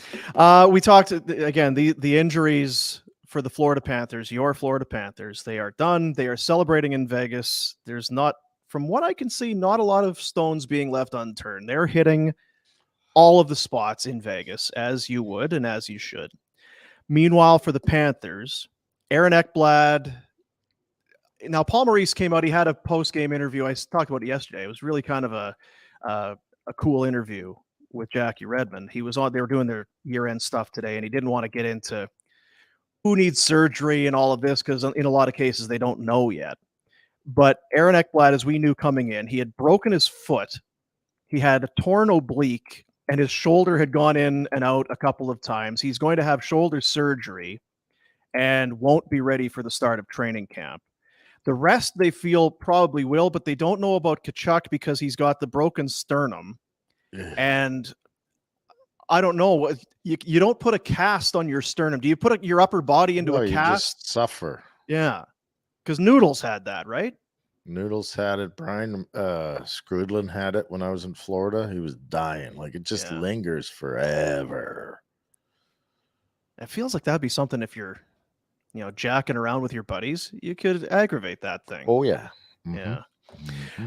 We talked again, the injuries for the Florida Panthers, your Florida Panthers, they are done. They are celebrating in Vegas. There's not, from what I can see, not a lot of stones being left unturned. They're hitting all of the spots in Vegas, as you would and as you should. Meanwhile, for the Panthers, Aaron Ekblad. Now, Paul Maurice came out. He had a post-game interview. I talked about it yesterday. It was really kind of a cool interview with Jackie Redmond. He was on. They were doing their year-end stuff today, and he didn't want to get into who needs surgery and all of this because in a lot of cases they don't know yet. But Aaron Ekblad, as we knew coming in, he had broken his foot. He had a torn oblique, and his shoulder had gone in and out a couple of times. He's going to have shoulder surgery and won't be ready for the start of training camp. The rest they feel probably will, but they don't know about Tkachuk because he's got the broken sternum. Yeah. And I don't know. You don't put a cast on your sternum. Do you put your upper body into a cast? You just suffer. Yeah. Because Noodles had that, right? Noodles had it. Brian Scrudlin had it when I was in Florida. He was dying. Like, it just lingers forever. It feels like that'd be something if you're, jacking around with your buddies, you could aggravate that thing. Oh, yeah. Mm-hmm. Yeah. Mm-hmm.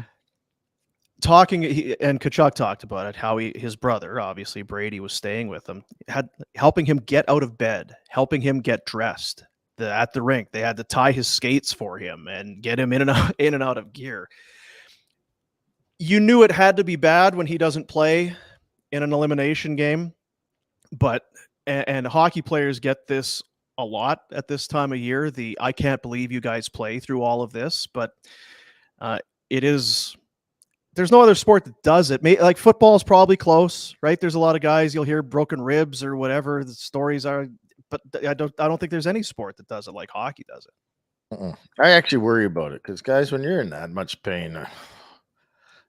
And Tkachuk talked about it, how his brother, obviously Brady, was staying with him, helping him get out of bed, helping him get dressed. At the rink, they had to tie his skates for him and get him in and out of gear. You knew it had to be bad when he doesn't play in an elimination game, and hockey players get this a lot at this time of year. I can't believe you guys play through all of this, but there's no other sport that does it. Like football is probably close, right? There's a lot of guys you'll hear broken ribs or whatever the stories are, but I don't think there's any sport that does it like hockey does it. I actually worry about it because, guys, when you're in that much pain,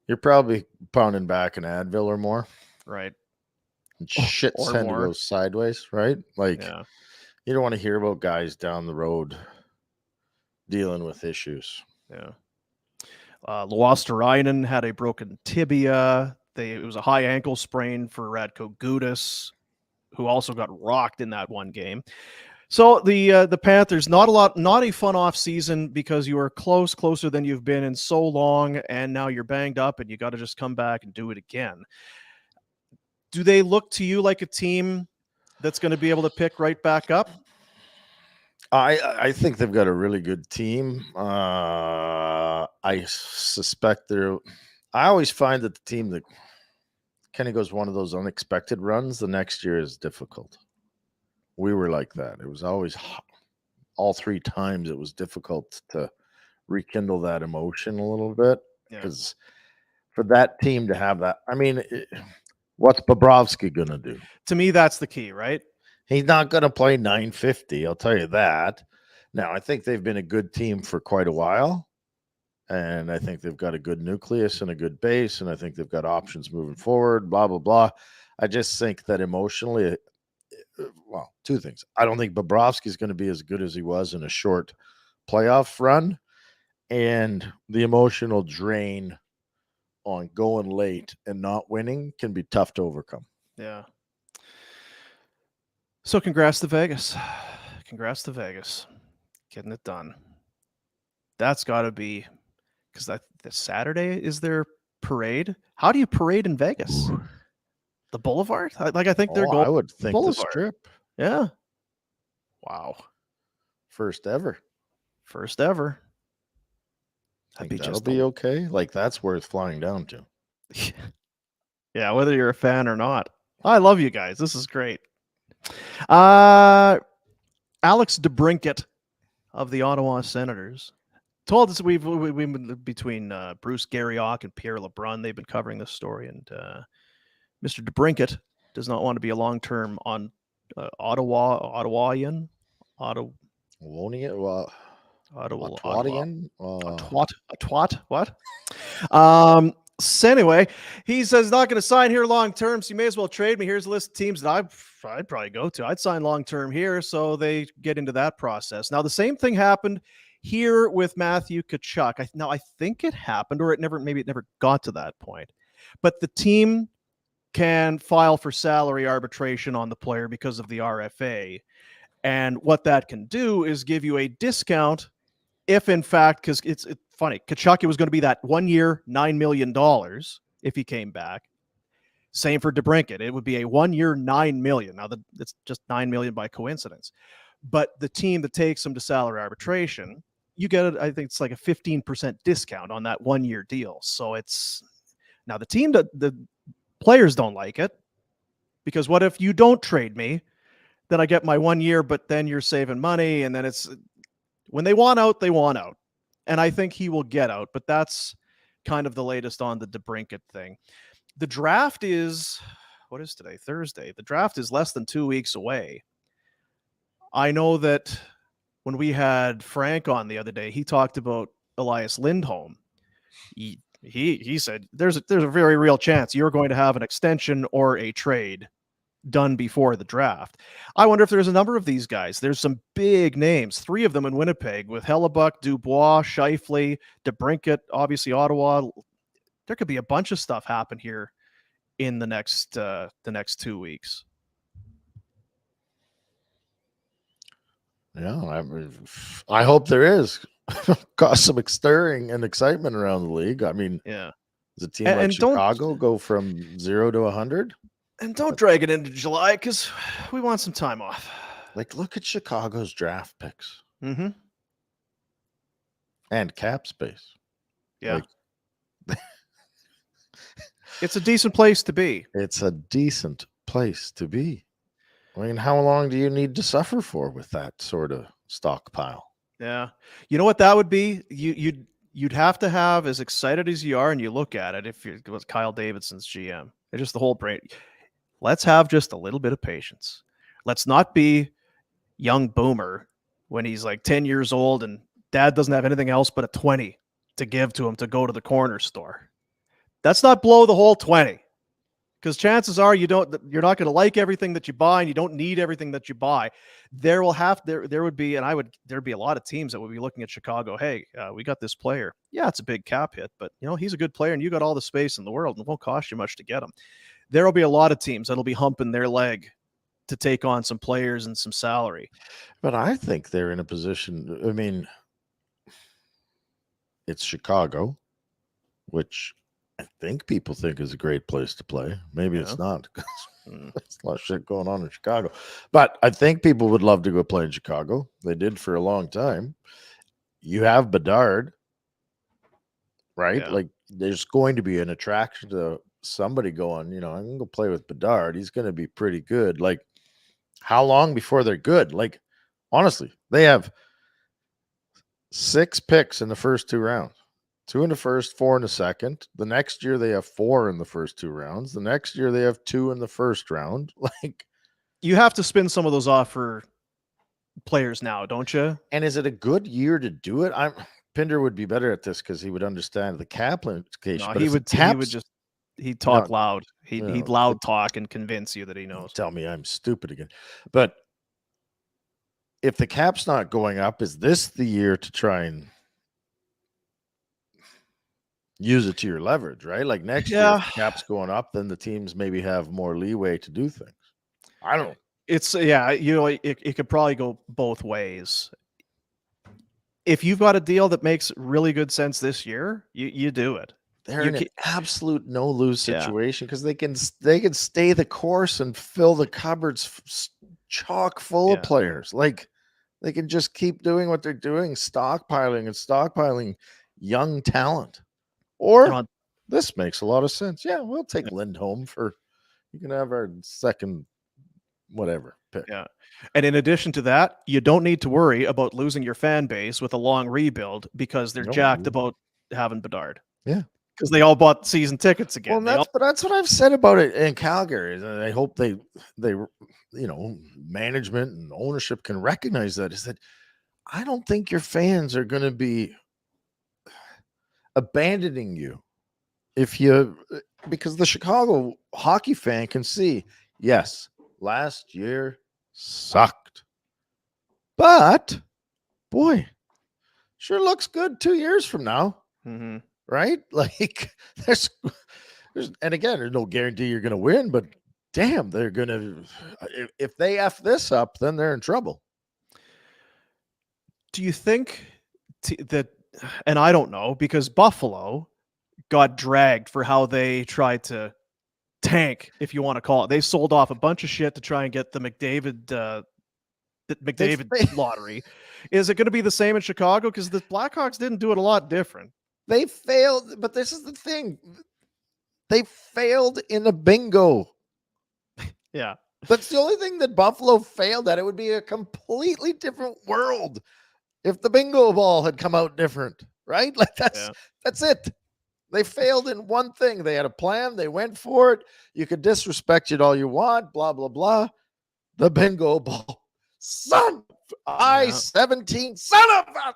you're probably pounding back an Advil or more, right? And shit's tend to go sideways, right? Like, you don't want to hear about guys down the road dealing with issues. Yeah. Luosterainen had a broken tibia. It was a high ankle sprain for Radko Gudas, who also got rocked in that one game. So the Panthers, not a fun off season because you were closer than you've been in so long, and now you're banged up and you got to just come back and do it again. Do they look to you like a team that's going to be able to pick right back up? I think they've got a really good team. I suspect I always find that the team that kind of goes one of those unexpected runs the next year is difficult. We were like that. It was always all 3 times it was difficult to rekindle that emotion a little bit because for that team to have that, I mean, what's Bobrovsky going to do? To me, that's the key, right? He's not going to play 950. I'll tell you that. Now, I think they've been a good team for quite a while. And I think they've got a good nucleus and a good base. And I think they've got options moving forward, blah, blah, blah. I just think that emotionally, well, two things. I don't think Bobrovsky is going to be as good as he was in a short playoff run. And the emotional drain on going late and not winning can be tough to overcome. Yeah. So congrats to Vegas. Congrats to Vegas. Getting it done. That's got to be, because the Saturday is their parade. How do you parade in Vegas? The Boulevard? I think they're going. I would think Boulevard. the Strip. Yeah. Wow. First ever. First ever. That'll be okay. Like, that's worth flying down to. Yeah, whether you're a fan or not. I love you guys. This is great. Alex DeBrincat of the Ottawa Senators told us we've been between Bruce Garriock and Pierre LeBrun. They've been covering this story, and Mr. DeBrincat does not want to be a long-term on Ottawayan. Ottawaian. What? So anyway, he says he's not going to sign here long term, so you may as well trade me. Here's a list of teams that I'd probably go to. I'd sign long term here, so they get into that process. Now, the same thing happened here with Matthew Tkachuk. I think it happened, or maybe it never got to that point. But the team can file for salary arbitration on the player because of the RFA. And what that can do is give you a discount if, in fact, because it's funny, Tkachuk, it was going to be that 1 year, $9 million if he came back. Same for DeBrincat. It would be a 1 year, $9 million. Now, it's just $9 million by coincidence. But the team that takes him to salary arbitration, you get, I think it's like a 15% discount on that 1 year deal. So it's now the players don't like it, because what if you don't trade me? Then I get my 1 year, but then you're saving money. And then it's when they want out, they want out. And I think he will get out, but that's kind of the latest on the DeBrincat thing. The draft is, what is today? Thursday. The draft is less than 2 weeks away. I know that when we had Frank on the other day, he talked about Elias Lindholm. He said there's a very real chance you're going to have an extension or a trade done before the draft. I wonder if there's a number of these guys. There's some big names, 3 of them in Winnipeg, with Hellebuck, Dubois, Scheifele, DeBrincat, obviously Ottawa. There could be a bunch of stuff happen here in the next 2 weeks. Yeah, I hope there is. Cause some stirring and excitement around the league. I mean, yeah. Does a team like Chicago go from 0 to 100? And don't drag it into July, because we want some time off. Like, look at Chicago's draft picks. Mm-hmm. And cap space. Yeah. It's a decent place to be. It's a decent place to be. I mean, how long do you need to suffer for with that sort of stockpile? Yeah. You know what that would be? You'd have to have, as excited as you are and you look at it, if it was Kyle Davidson's GM. It's just the whole brain. Let's have just a little bit of patience. Let's not be young Boomer when he's like 10 years old and dad doesn't have anything else but a 20 to give to him to go to the corner store. Let's not blow the whole 20, because chances are you're not going to like everything that you buy, and you don't need everything that you buy. There'd be a lot of teams that would be looking at Chicago. Hey, we got this player. Yeah, it's a big cap hit, but he's a good player, and you got all the space in the world, and it won't cost you much to get him. There'll be a lot of teams that'll be humping their leg to take on some players and some salary. But I think they're in a position. I mean, it's Chicago, which I think people think is a great place to play. Maybe it's not. There's a lot of shit going on in Chicago. But I think people would love to go play in Chicago. They did for a long time. You have Bedard, right? Yeah. Like, there's going to be an attraction to somebody going, I'm going to go play with Bedard. He's going to be pretty good. Like, how long before they're good? Like, honestly, they have 6 picks in the first 2 rounds. 2 in the first, 4 in the second. The next year they have 4 in the first 2 rounds. The next year they have 2 in the first round. Like, You have to spin some of those off for players now, don't you? And is it a good year to do it? Pinder would be better at this because he would understand the cap implication. No, But he if the would. caps, He'd talk No, loud. He'd no, loud talk and convince you that he knows. tell me I'm stupid again. But if the cap's not going up, is this the year to try and use it to your leverage, right? Like next year, if the cap's going up, then the teams maybe have more leeway to do things. I don't know. It's it could probably go both ways. If you've got a deal that makes really good sense this year, you do it. They're in an absolute no lose situation because they can stay the course and fill the cupboards chock full of players. Like they can just keep doing what they're doing, stockpiling young talent. Or this makes a lot of sense. Yeah, we'll take Lindholm you can have our second whatever pick. Yeah. And in addition to that, you don't need to worry about losing your fan base with a long rebuild because they're jacked about having Bedard. Yeah. Because they all bought season tickets again. Well, that's what I've said about it in Calgary. I hope they management and ownership can recognize that. Is that I don't think your fans are going to be abandoning you because the Chicago hockey fan can see, yes, last year sucked, but boy, sure looks good 2 years from now. Mm-hmm. Right? Like there's and again, there's no guarantee you're going to win, but damn, they're going to, if they F this up, then they're in trouble. Do you think that, and I don't know, because Buffalo got dragged for how they tried to tank, if you want to call it. They sold off a bunch of shit to try and get the McDavid lottery. Is it going to be the same in Chicago? Because the Blackhawks didn't do it a lot different. They failed, but this is the thing. They failed in a bingo. Yeah. That's the only thing that Buffalo failed at. It would be a completely different world if the bingo ball had come out different, right? Like that's it. They failed in one thing. They had a plan. They went for it. You could disrespect it all you want, blah, blah, blah. The bingo ball. I-17, son of a...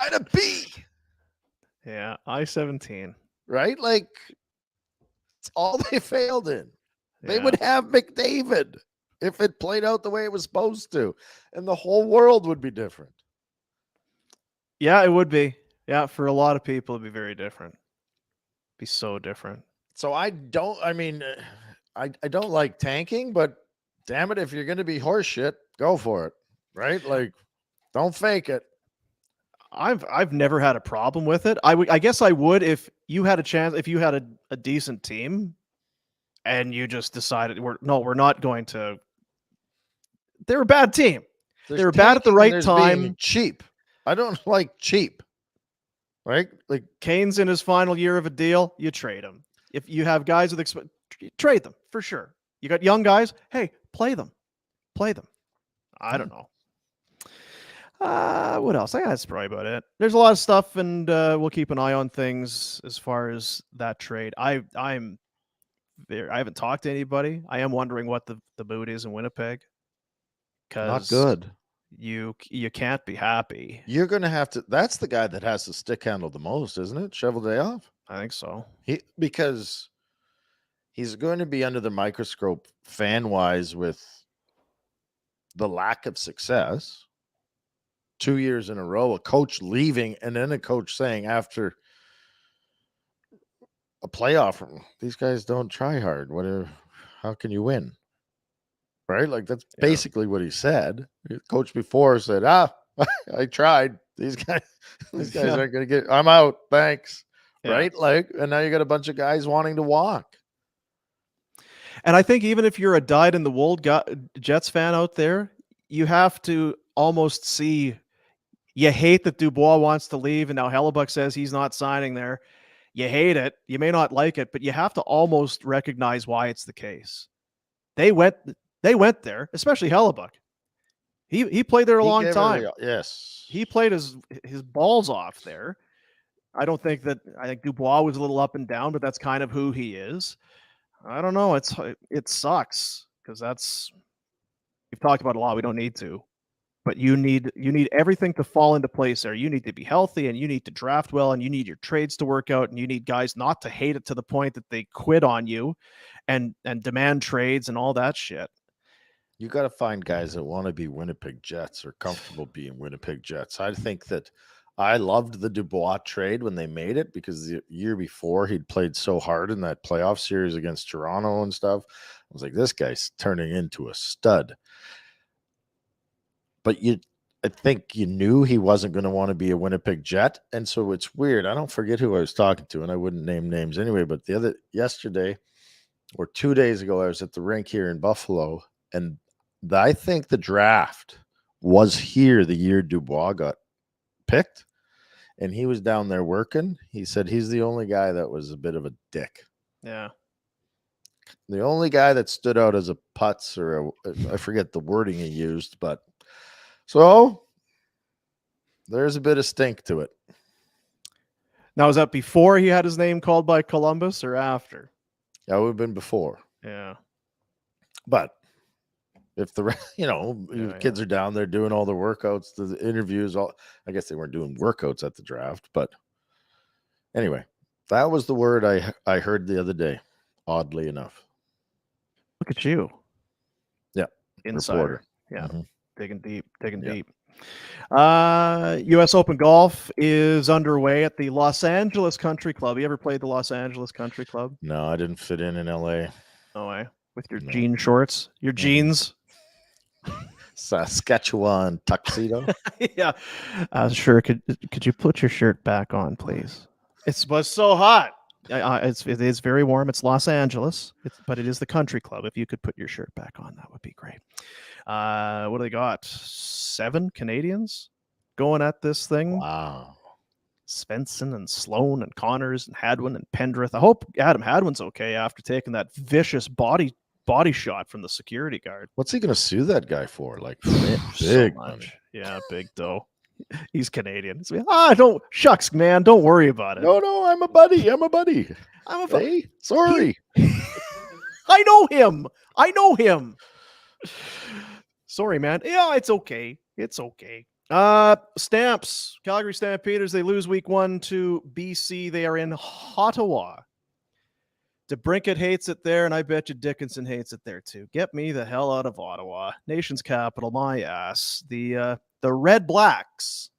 I'd a B. Yeah, I-17. Right? Like, it's all they failed in. They would have McDavid if it played out the way it was supposed to, and the whole world would be different. Yeah, it would be. Yeah, for a lot of people, it'd be very different. Be so different. So I don't like tanking, but damn it, if you're going to be horseshit, go for it. Right? Like, don't fake it. I've never had a problem with it. I guess I would if you had a chance, if you had a decent team and you just decided we're not going to. They're a bad team. They were bad at the right time. Cheap. I don't like cheap. Right? Like Kane's in his final year of a deal, you trade him. If you have guys with trade them for sure. You got young guys, hey, play them. I don't know. What else? I think that's probably about it. There's a lot of stuff, and we'll keep an eye on things as far as that trade. I haven't talked to anybody. I am wondering what the mood is in Winnipeg. Not good. You can't be happy. You're going to have to. That's the guy that has the stick handle the most, isn't it? Cheveldayoff? I think so. Because he's going to be under the microscope fan-wise with the lack of success. 2 years in a row, a coach leaving, and then a coach saying after a playoff, these guys don't try hard. How can you win? Right? Like that's basically what he said. The coach before said, I tried. These guys aren't going to get, I'm out. Thanks. Yeah. Right? Like, and now you got a bunch of guys wanting to walk. And I think even if you're a dyed-in-the-wool Jets fan out there, you have to almost see. You hate that Dubois wants to leave, and now Hellebuck says he's not signing there. You hate it. You may not like it, but you have to almost recognize why it's the case. They went there, especially Hellebuck. He played there a long time. Yes. He played his balls off there. I think Dubois was a little up and down, but that's kind of who he is. I don't know. It sucks because we've talked about it a lot. We don't need to, but you need everything to fall into place there. You need to be healthy, and you need to draft well, and you need your trades to work out, and you need guys not to hate it to the point that they quit on you, and demand trades and all that shit. You got to find guys that want to be Winnipeg Jets or comfortable being Winnipeg Jets. I think that I loved the Dubois trade when they made it because the year before he'd played so hard in that playoff series against Toronto and stuff. I was like, this guy's turning into a stud. But I think you knew he wasn't going to want to be a Winnipeg Jet. And so it's weird. I don't forget who I was talking to, and I wouldn't name names anyway. But yesterday or 2 days ago, I was at the rink here in Buffalo, and I think the draft was here the year Dubois got picked, and he was down there working. He said he's the only guy that was a bit of a dick. Yeah. The only guy that stood out as a putz, or I forget the wording he used, but so there's a bit of stink to it. Now, is that before he had his name called by Columbus or after? That would have been before. Yeah. But if the kids are down there doing all the workouts, the interviews, I guess they weren't doing workouts at the draft, but anyway, that was the word I heard the other day, oddly enough. Look at you. Yeah. Insider. Reporter. Yeah. Mm-hmm. Digging deep. U.S. Open golf is underway at the Los Angeles Country Club. You ever played the Los Angeles Country Club? No, I didn't fit in L.A. No way. With your jean shorts, your jeans. Saskatchewan tuxedo. Yeah. Sure. Could you put your shirt back on, please? It was so hot. It is very warm. It's Los Angeles, but it is the country club. If you could put your shirt back on, that would be great. What do they got? 7 Canadians going at this thing. Wow. Svensson and Sloan and Connors and Hadwin and Pendrith. I hope Adam Hadwin's okay after taking that vicious body shot from the security guard. What's he going to sue that guy for? Like big money. Yeah, big dough. He's Canadian. Don't shucks, man. Don't worry about it. No, I'm a buddy. Hey, sorry. I know him. Sorry, man. Yeah, it's okay. Stamps. Calgary Stampeders. They lose week 1 to BC. They are in Ottawa. DeBrincat hates it there, and I bet you Dickinson hates it there too. Get me the hell out of Ottawa, nation's capital. My ass. The Red Blacks,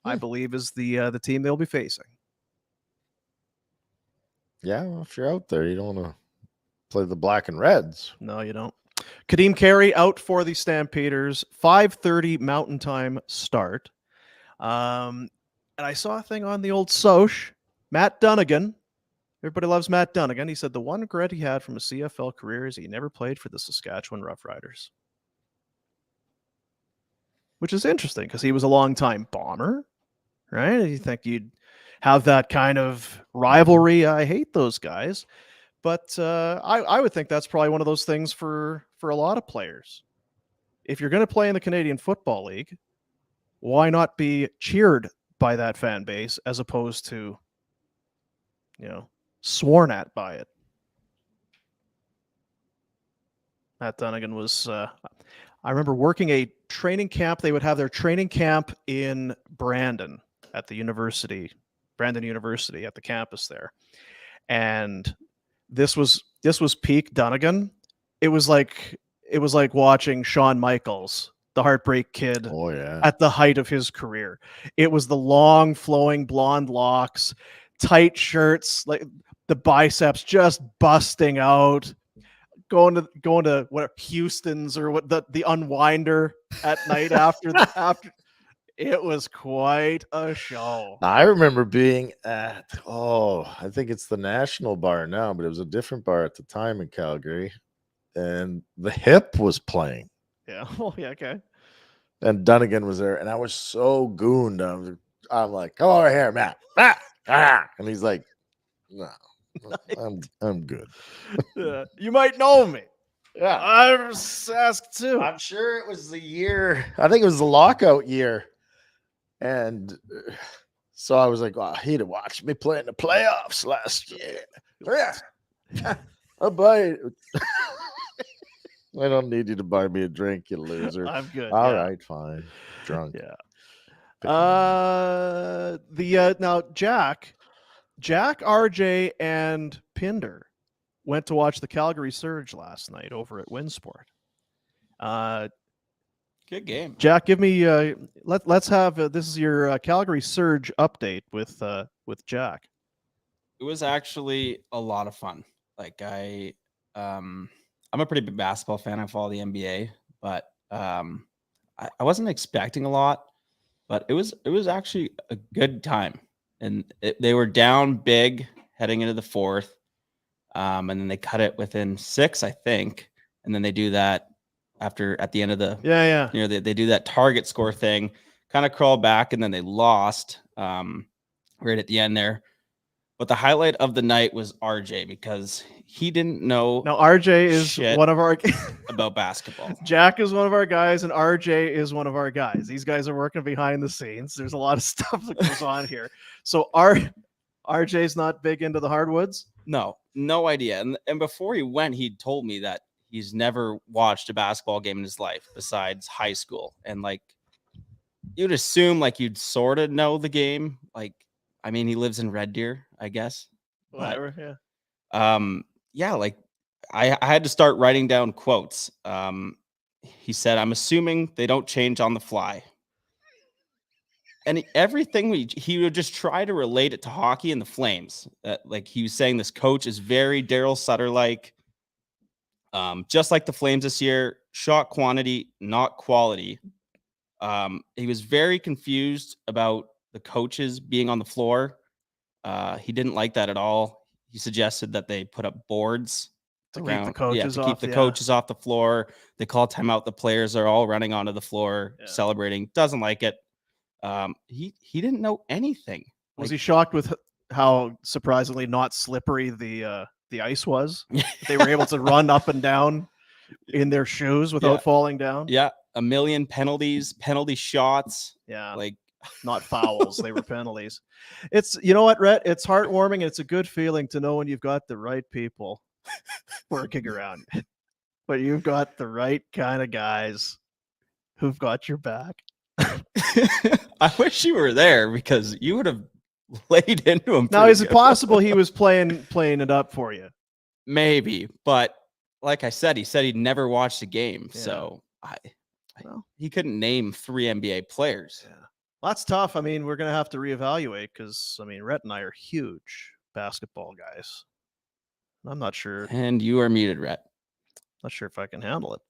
I believe, is the team they'll be facing. Yeah, well, if you're out there, you don't want to play the Black and Reds. No, you don't. Kadeem Carey out for the Stampeders. 5:30 Mountain Time start. And I saw a thing on the old Soch. Matt Dunagan. Everybody loves Matt Dunagan. He said the one regret he had from a CFL career is he never played for the Saskatchewan Roughriders. Which is interesting because he was a long-time Bomber, right? You think you'd have that kind of rivalry. I hate those guys. But I would think that's probably one of those things for a lot of players. If you're going to play in the Canadian Football League, why not be cheered by that fan base as opposed to, sworn at by it? Matt Dunagan was, I remember working a training camp. They would have their training camp in Brandon at the university, Brandon University at the campus there. And this was peak Dunagan. It was like watching Shawn Michaels, the Heartbreak Kid, at the height of his career. It was the long flowing blonde locks, tight shirts, like the biceps just busting out, going to what Houston's or what the Unwinder at night after. It was quite a show. I remember being at, I think it's the National Bar now, but it was a different bar at the time in Calgary. And the Hip was playing. Yeah. Oh, yeah. Okay. And Dunagan was there. And I was so gooned. I'm like, come over here, Matt. And he's like, no, I'm good. Yeah. You might know me. Yeah. I'm Sask too. I'm sure it was the year. I think it was the lockout year. And so I was like, he'd have watched me play in the playoffs last year. Yeah. I'll buy it. I don't need you to buy me a drink, you loser. I'm good. All yeah. right, fine. Drunk. Yeah. Pick Now Jack, RJ, and Pinder went to watch the Calgary Surge last night over at Winsport. Good game. Jack, give me let's have this is your Calgary Surge update with Jack. It was actually a lot of fun. Like I'm a pretty big basketball fan. I follow the NBA, but I wasn't expecting a lot, but it was actually a good time. And they were down big heading into the fourth, and then they cut it within 6, I think, and then they do that at the end of the they do that target score thing, kind of crawl back, and then they lost right at the end there. But the highlight of the night was RJ because he didn't know. Now RJ is one of our about basketball. Jack is one of our guys, and RJ is one of our guys. These guys are working behind the scenes. There's a lot of stuff that goes on here. So RJ's not big into the hardwoods. No idea. And before he went, he told me that he's never watched a basketball game in his life besides high school. And like, you'd assume like you'd sort of know the game. Like, I mean, he lives in Red Deer, I guess. Whatever, yeah. Like I had to start writing down quotes. He said, "I'm assuming they don't change on the fly." And everything he would just try to relate it to hockey and the Flames. Like he was saying, this coach is very Daryl Sutter-like. Just like the Flames this year, shot quantity, not quality. He was very confused about the coaches being on the floor. He didn't like that at all. He suggested that they put up boards to keep the coaches coaches off the floor. They call timeout. The players are all running onto the floor celebrating. Doesn't like it. He didn't know anything. Was he shocked with how surprisingly not slippery the ice was? They were able to run up and down in their shoes without falling down. Yeah, a million penalties, penalty shots. Yeah, like not fouls. They were penalties. It's, you know what, Rhett? It's heartwarming. And it's a good feeling to know when you've got the right people working around you. But you've got the right kind of guys who've got your back. I wish you were there because you would have laid into him. Now, is it possible he was playing it up for you? Maybe, but like I said, he said he'd never watched a game, so he couldn't name 3 NBA players. Yeah. Well, that's tough. I mean, we're gonna have to reevaluate because I mean, Rhett and I are huge basketball guys. I'm not sure. And you are muted, Rhett. Not sure if I can handle it.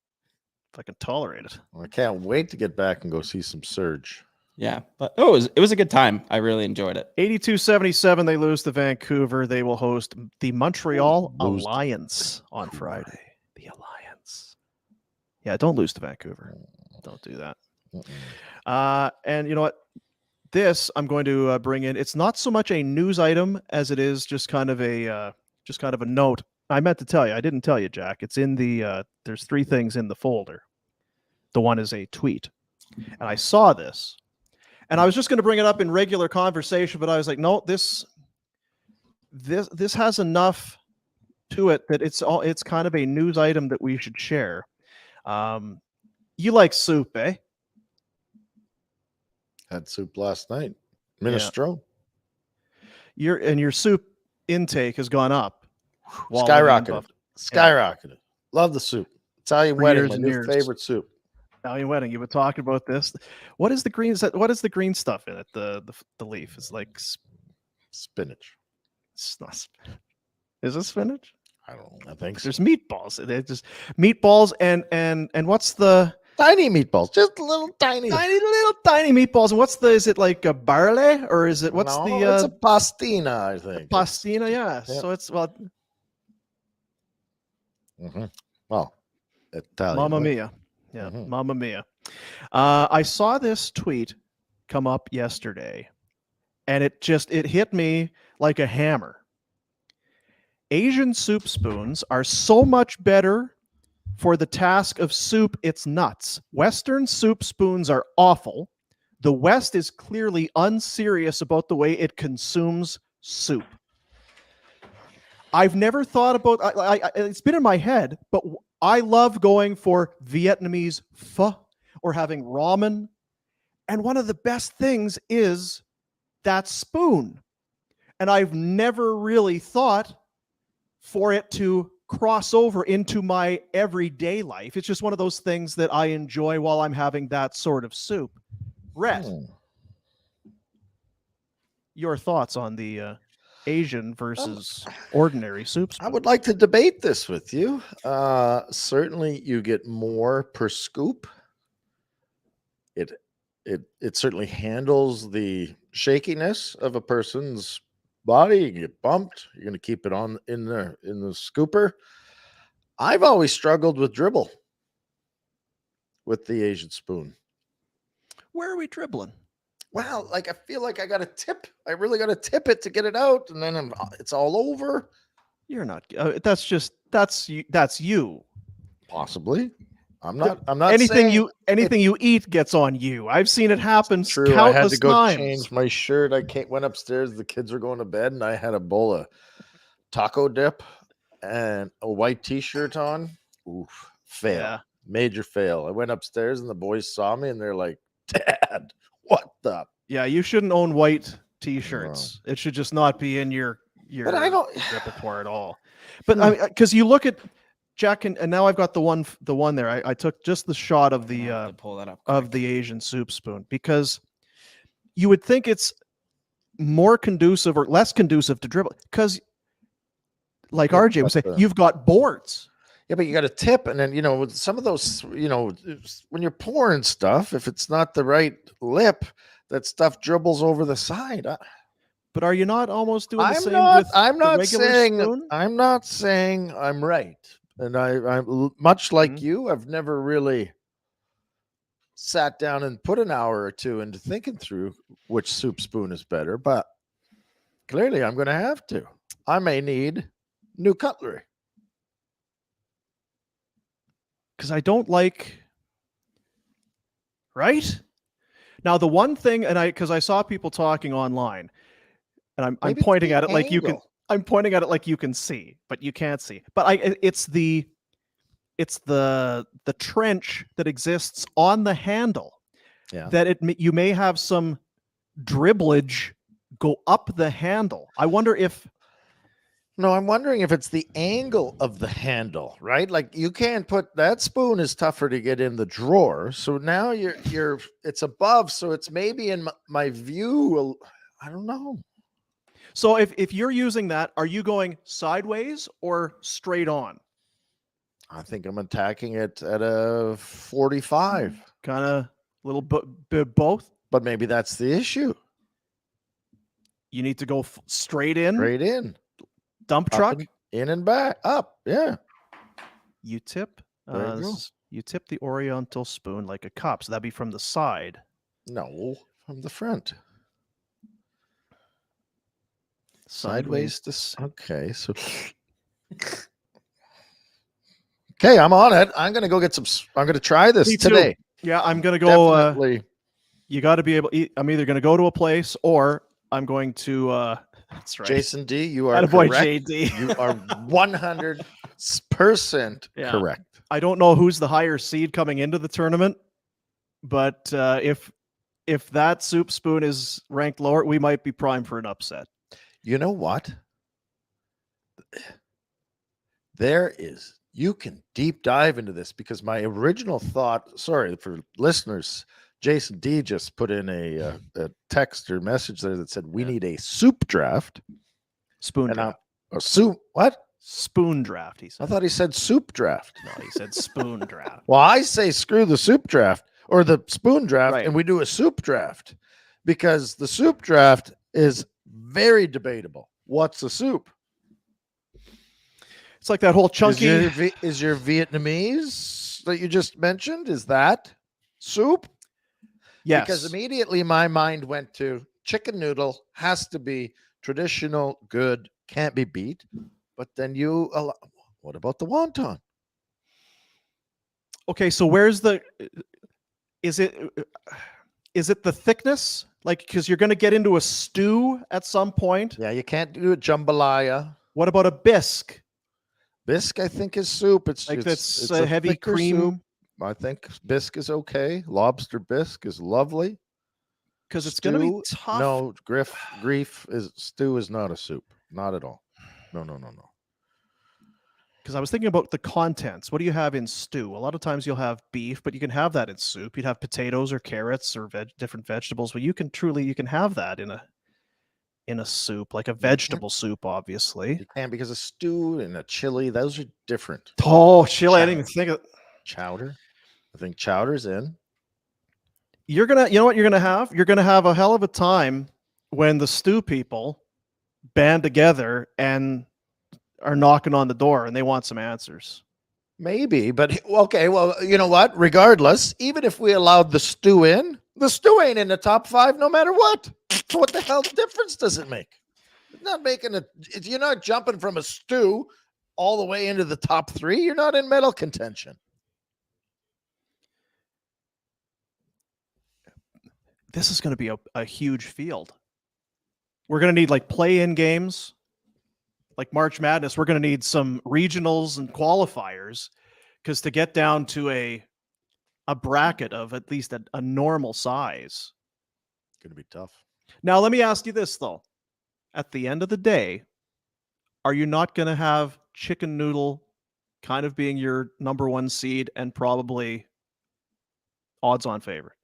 If I can tolerate it. Well, I can't wait to get back and go see some Surge. Yeah, but it was a good time. I really enjoyed it. 82-77, they lose to Vancouver. They will host the Montreal Alliance on Friday. The Alliance. Yeah, don't lose to Vancouver. Don't do that. And you know what? This I'm going to bring in. It's not so much a news item as it is just kind of a note. I meant to tell you. I didn't tell you, Jack. It's in the. There's 3 things in the folder. The one is a tweet, and I saw this, and I was just going to bring it up in regular conversation, but I was like, no, this has enough to it that it's kind of a news item that we should share. You like soup, eh? Had soup last night. Minestrone. Your soup intake has gone up. Skyrocketed. Skyrocketed. Love the soup. Italian wedding, my new favorite soup. Italian wedding. You were talking about this. What is the green? What is the green stuff in it? The leaf is like spinach. It's not. Is it spinach? I don't know. I think so. There's meatballs. They're just meatballs and what's the tiny meatballs? Just little tiny meatballs. And what's the? Is it like a barley or is it? What's the? It's a pastina, I think. Pastina, yeah. Yep. So it's well. Well, Italian. Mamma mia. Yeah, Mamma mia. I saw this tweet come up yesterday, and it hit me like a hammer. Asian soup spoons are so much better for the task of soup, it's nuts. Western soup spoons are awful. The West is clearly unserious about the way it consumes soup. I've never thought about. It's been in my head, but I love going for Vietnamese pho or having ramen. And one of the best things is that spoon. And I've never really thought for it to cross over into my everyday life. It's just one of those things that I enjoy while I'm having that sort of soup. Rhett, your thoughts on the Asian versus ordinary soup spoon? I would like to debate this with you. Certainly, you get more per scoop. It certainly handles the shakiness of a person's body. You get bumped. You're going to keep it on in the scooper. I've always struggled with dribble with the Asian spoon. Where are we dribbling? Well, like I feel like I got to tip. I really got to tip it to get it out, and then it's all over. You're not. That's you. Possibly. I'm not anything saying you eat gets on you. I've seen it happen true. countless I had to go times. change my shirt. Went upstairs. The kids were going to bed, and I had a bowl of taco dip and a white T-shirt on. Oof, fail. Yeah. Major fail. I went upstairs, and the boys saw me, and they're like, "Dad, what the?" Yeah, you shouldn't own white T-shirts. It should just not be in your But I don't repertoire at all. But I mean, because you look at Jack, and now I've got the one there. I took just the shot of the pull that up of the Asian soup spoon, because you would think it's more conducive or less conducive to dribble, because like RJ would say, you've got boards. Yeah, but you got to tip, and then with some of those, when you're pouring stuff, if it's not the right lip, that stuff dribbles over the side. But are you not almost doing the same with I'm the not regular saying spoon? I'm not saying I'm right, and I'm much like you. I've never really sat down and put an hour or two into thinking through which soup spoon is better, but clearly I'm going to have to. I may need new cutlery. Because I don't like, right? Now, the one thing, because I saw people talking online, and I'm pointing at it like you can. I'm pointing at it like you can see, but you can't see. But it's the trench that exists on the handle. Yeah. That you may have some dribblage go up the handle. I wonder if. No, I'm wondering if it's the angle of the handle, right? Like you can't put that spoon is tougher to get in the drawer. So now it's above. So it's maybe in my view. I don't know. So if you're using that, are you going sideways or straight on? I think I'm attacking it at a 45. Kind of a little bit both. But maybe that's the issue. You need to go straight in. Straight in. Dump truck. In and back. Up. Yeah. You tip. There you go. You tip the Oriental spoon like a cup. So that'd be from the side. No, from the front. Sideways to. Okay. So. Okay, I'm on it. I'm going to go get some. I'm going to try this today. Yeah, I'm going to go. Definitely. You got to be able. I'm either going to go to a place or I'm going to. That's right. Jason D, you are Attaboy, correct. JD. You are 100% correct. I don't know who's the higher seed coming into the tournament, but if that soup spoon is ranked lower, we might be primed for an upset. You know what? You can deep dive into this, because my original thought, sorry for listeners, Jason D just put in a text or message there that said we need a soup draft. Spoon draft. A soup, what? Spoon draft, he said. I thought he said soup draft. No, he said spoon draft. Well, I say screw the soup draft or the spoon draft, right, and we do a soup draft, because the soup draft is very debatable. What's a soup? It's like that whole chunky. Is your Vietnamese that you just mentioned, is that soup? Yes. Because immediately my mind went to chicken noodle, has to be traditional, good, can't be beat. But then what about the wonton? Okay, so is it the thickness? Like, because you're going to get into a stew at some point. Yeah, you can't do a jambalaya. What about a bisque? Bisque, I think, is soup. It's That's a heavy thicker cream. soup. I think bisque is okay. Lobster bisque is lovely. Because it's going to be Stew, tough. no, stew is not a soup. Not at all. No. Because I was thinking about the contents. What do you have in stew? A lot of times you'll have beef, but you can have that in soup. You'd have potatoes or carrots or different vegetables. But you can have that in a soup, like a vegetable soup, obviously. You can, because a stew and a chili, those are different. Oh, chili! I didn't even think of chowder. I think chowder's in. You know what you're gonna have? You're gonna have a hell of a time when the stew people band together and are knocking on the door and they want some answers. Maybe, but okay. Well, you know what? Regardless, even if we allowed the stew in, the stew ain't in the top 5 no matter what. What the hell difference does it make? It's not making it. You're not jumping from a stew all the way into the top 3. You're not in medal contention. This is going to be a huge field. We're going to need like play-in games, like March Madness. We're going to need some regionals and qualifiers, because to get down to a bracket of at least a normal size, It's going to be tough. Now, let me ask you this, though. At the end of the day, are you not going to have Chicken Noodle kind of being your number 1 seed and probably odds-on favorite?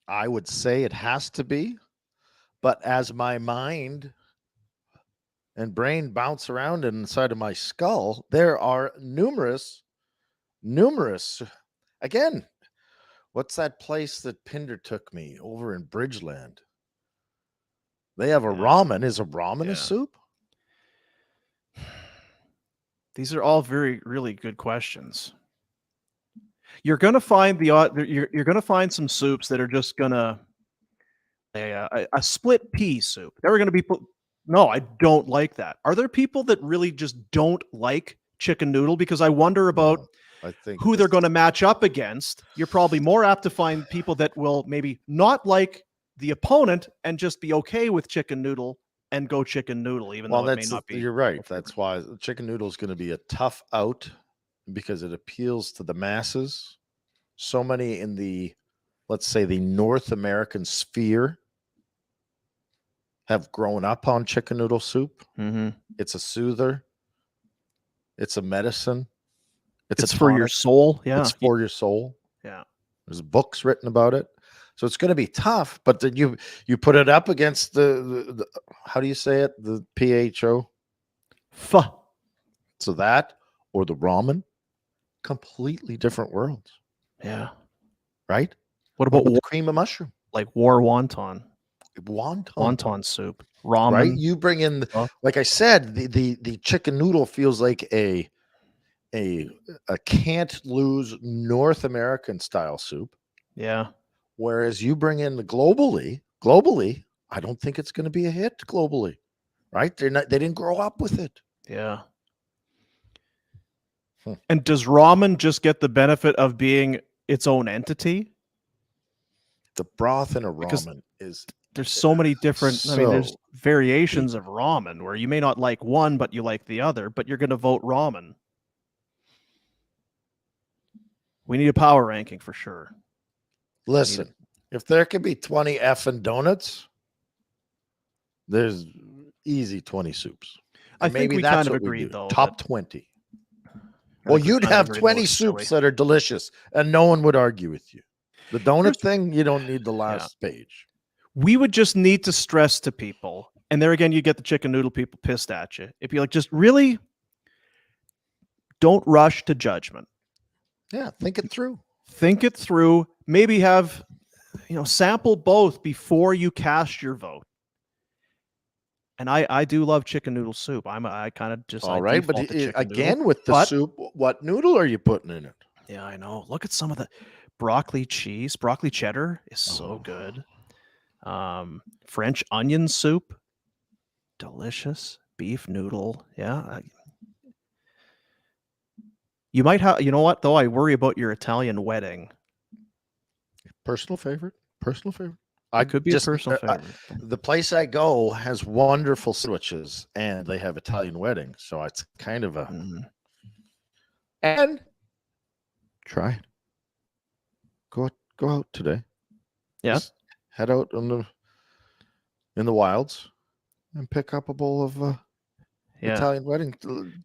I would say it has to be, but as my mind and brain bounce around inside of my skull, there are numerous. Again, what's that place that Pinder took me over in Bridgeland? They have a ramen. Is a ramen a soup? These are all really good questions. You're going to find you're going to find some soups that are just going to a split pea soup. There are going to be no, I don't like that. Are there people that really just don't like chicken noodle? Because I wonder about who they're going to match up against. You're probably more apt to find people that will maybe not like the opponent and just be okay with chicken noodle and go chicken noodle, even though it may not be. You're right. That's why chicken noodle is going to be a tough out, because it appeals to the masses. So many in the, let's say, the North American sphere have grown up on chicken noodle soup. Mm-hmm. It's a soother. It's a medicine. It's for your soul. Yeah. It's for your soul. Yeah. There's books written about it. So it's going to be tough, but then you put it up against the how do you say it? The PHO? Pho. So that or the ramen, completely different worlds. Yeah. Right? What about the cream of mushroom? Like war wonton. Wonton soup. Ramen. Right? You bring in, like I said, the chicken noodle feels like a can't lose North American style soup. Yeah. Whereas you bring in the globally, I don't think it's going to be a hit globally. Right? They didn't grow up with it. Yeah. And does ramen just get the benefit of being its own entity? The broth in a ramen there's so many different, there's variations of ramen where you may not like one, but you like the other, but you're going to vote ramen. We need a power ranking for sure. Listen, if there could be 20 effing donuts, there's easy 20 soups. I think we kind of agreed, though. Top 20. Well, you'd have 20 soups that are delicious, and no one would argue with you. The donut thing, you don't need the last page. We would just need to stress to people, and there again, you get the chicken noodle people pissed at you. It'd be like, just really don't rush to judgment. Yeah, think it through. Think it through. Maybe have, sample both before you cast your vote. And I do love chicken noodle soup. I kind of just all right, but again with the soup, what noodle are you putting in it? Yeah, I know. Look at some of the broccoli cheddar is so good. French onion soup, delicious. Beef noodle, yeah. You might have. You know what though? I worry about your Italian wedding. Personal favorite. It could be a personal favorite. The place I go has wonderful sandwiches, and they have Italian weddings, so it's kind of a and try it. Go out today. Yeah. Just head out in the wilds and pick up a bowl of Italian wedding.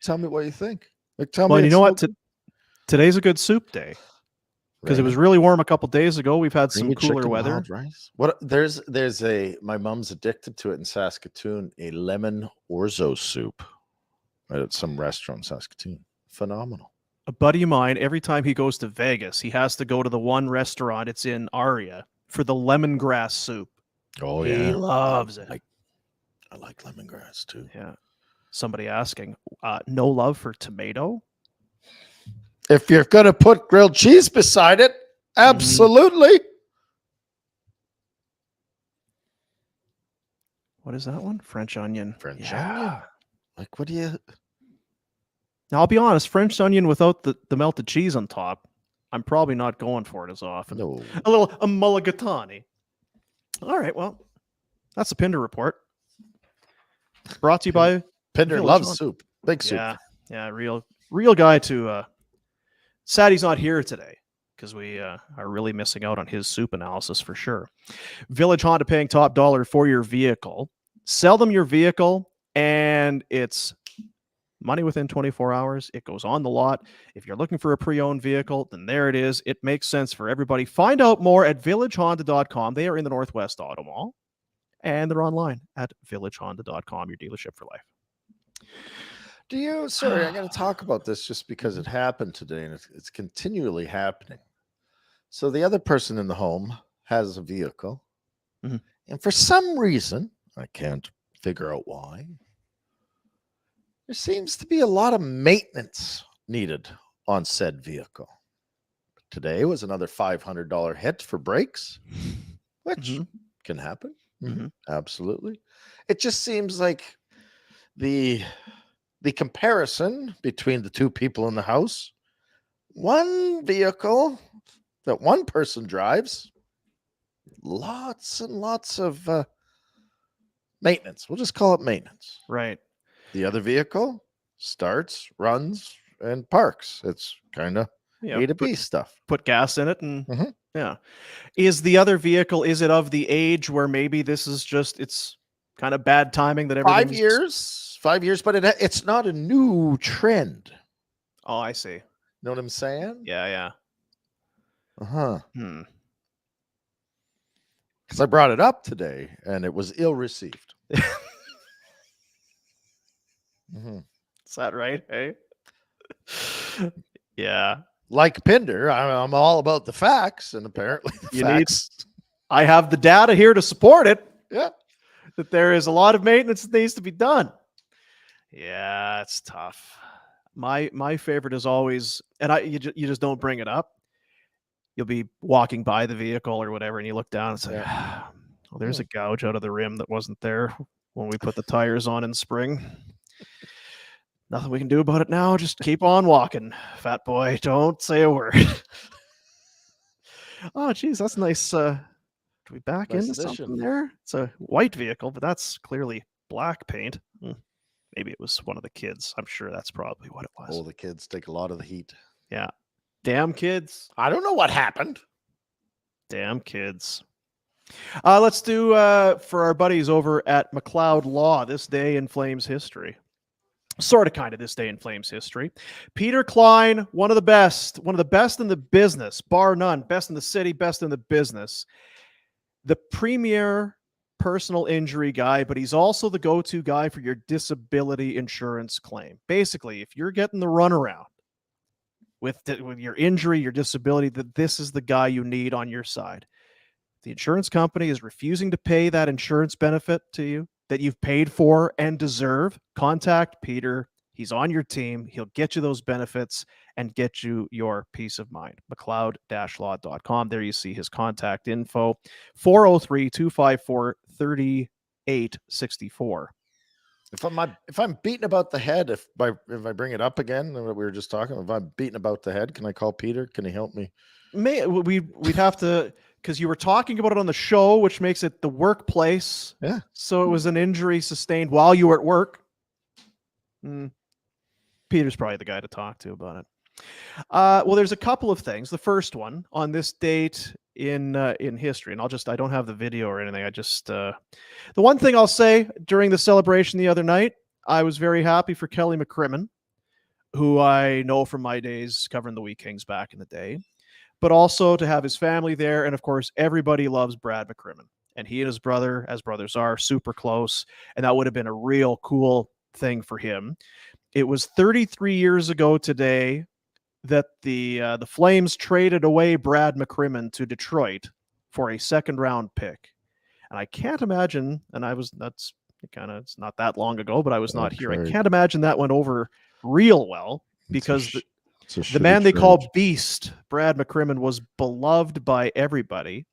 Tell me what you think. Like, tell me. Well, you know what? Today's a good soup day because it was really warm a couple days ago. We've had some cooler weather. Wild rice. What? There's my mom's addicted to it in Saskatoon. A lemon orzo soup at some restaurant in Saskatoon. Phenomenal. A buddy of mine, every time he goes to Vegas, he has to go to the one restaurant. It's in Aria for the lemongrass soup. Oh yeah, he loves it. I like lemongrass too. Yeah. Somebody asking, no love for tomato? If you're gonna put grilled cheese beside it, absolutely. What is that one? French onion. French onion. Like, what do you? Now, I'll be honest, French onion without the melted cheese on top, I'm probably not going for it as often. No. A mulligatawny. All right, well, that's a Pinder report. Brought to you by Pinder loves soup. Big soup. Yeah, real guy to sad he's not here today because we are really missing out on his soup analysis for sure. Village Honda paying top dollar for your vehicle. Sell them your vehicle and it's money within 24 hours. It goes on the lot. If you're looking for a pre-owned vehicle, then there it is. It makes sense for everybody. Find out more at villagehonda.com. They are in the Northwest Auto Mall, and they're online at villagehonda.com, your dealership for life. Sorry, I got to talk about this just because it happened today, and it's continually happening. So the other person in the home has a vehicle, and for some reason, I can't figure out why, there seems to be a lot of maintenance needed on said vehicle. Today was another $500 hit for brakes, which can happen. Absolutely. It just seems like the comparison between the two people in the house, one vehicle that one person drives, lots and lots of maintenance. We'll just call it maintenance. Right. The other vehicle starts, runs, and parks. It's kind of A to B stuff. Put gas in it and yeah. Is the other vehicle, is it of the age where maybe this is just, it's kind of bad timing that everything's 5 years, but it's not a new trend. Oh, I see. Know what I'm saying? Yeah. Because I brought it up today and it was ill received. Is that right? Hey. Yeah. Like Pinder, I'm all about the facts, and apparently I have the data here to support it. Yeah. That there is a lot of maintenance that needs to be done. Yeah, it's tough. My favorite is always, and you just don't bring it up. You'll be walking by the vehicle or whatever, and you look down and say, well, there's a gouge out of the rim that wasn't there when we put the tires on in spring. Nothing we can do about it now. Just keep on walking, fat boy. Don't say a word. Oh, geez, that's nice. Do we back into something there? It's a white vehicle, but that's clearly black paint. Maybe it was one of the kids. I'm sure that's probably what it was. Oh, the kids take a lot of the heat. Yeah. Damn kids. I don't know what happened. Damn kids. Let's do for our buddies over at McLeod Law, this day in Flames history. Sort of kind of this day in Flames history. Peter Klein, one of the best in the business, bar none, best in the city, best in the business. The premier personal injury guy, but he's also the go-to guy for your disability insurance claim. Basically, if you're getting the runaround with your injury, your disability, that this is the guy you need on your side. The insurance company is refusing to pay that insurance benefit to you that you've paid for and deserve. Contact Peter. He's on your team. He'll get you those benefits and get you your peace of mind. McLeod-law.com. There you see his contact info. 403-254-3864. If I'm beaten about the head, if I bring it up again, what we were just talking, if I'm beaten about the head, can I call Peter? Can he help me? We'd have to because you were talking about it on the show, which makes it the workplace. Yeah. So it was an injury sustained while you were at work. Peter's probably the guy to talk to about it. Well, there's a couple of things. The first one on this date in history, and I don't have the video or anything. The one thing I'll say during the celebration the other night, I was very happy for Kelly McCrimmon, who I know from my days covering the Wee Kings back in the day, but also to have his family there. And of course, everybody loves Brad McCrimmon, and he and his brother, as brothers are, super close. And that would have been a real cool thing for him. It was 33 years ago today that the Flames traded away Brad McCrimmon to Detroit for a second-round pick. And I can't imagine, it's not that long ago, but I was not here. I can't imagine that went over real well, because the man they call Beast, Brad McCrimmon, was beloved by everybody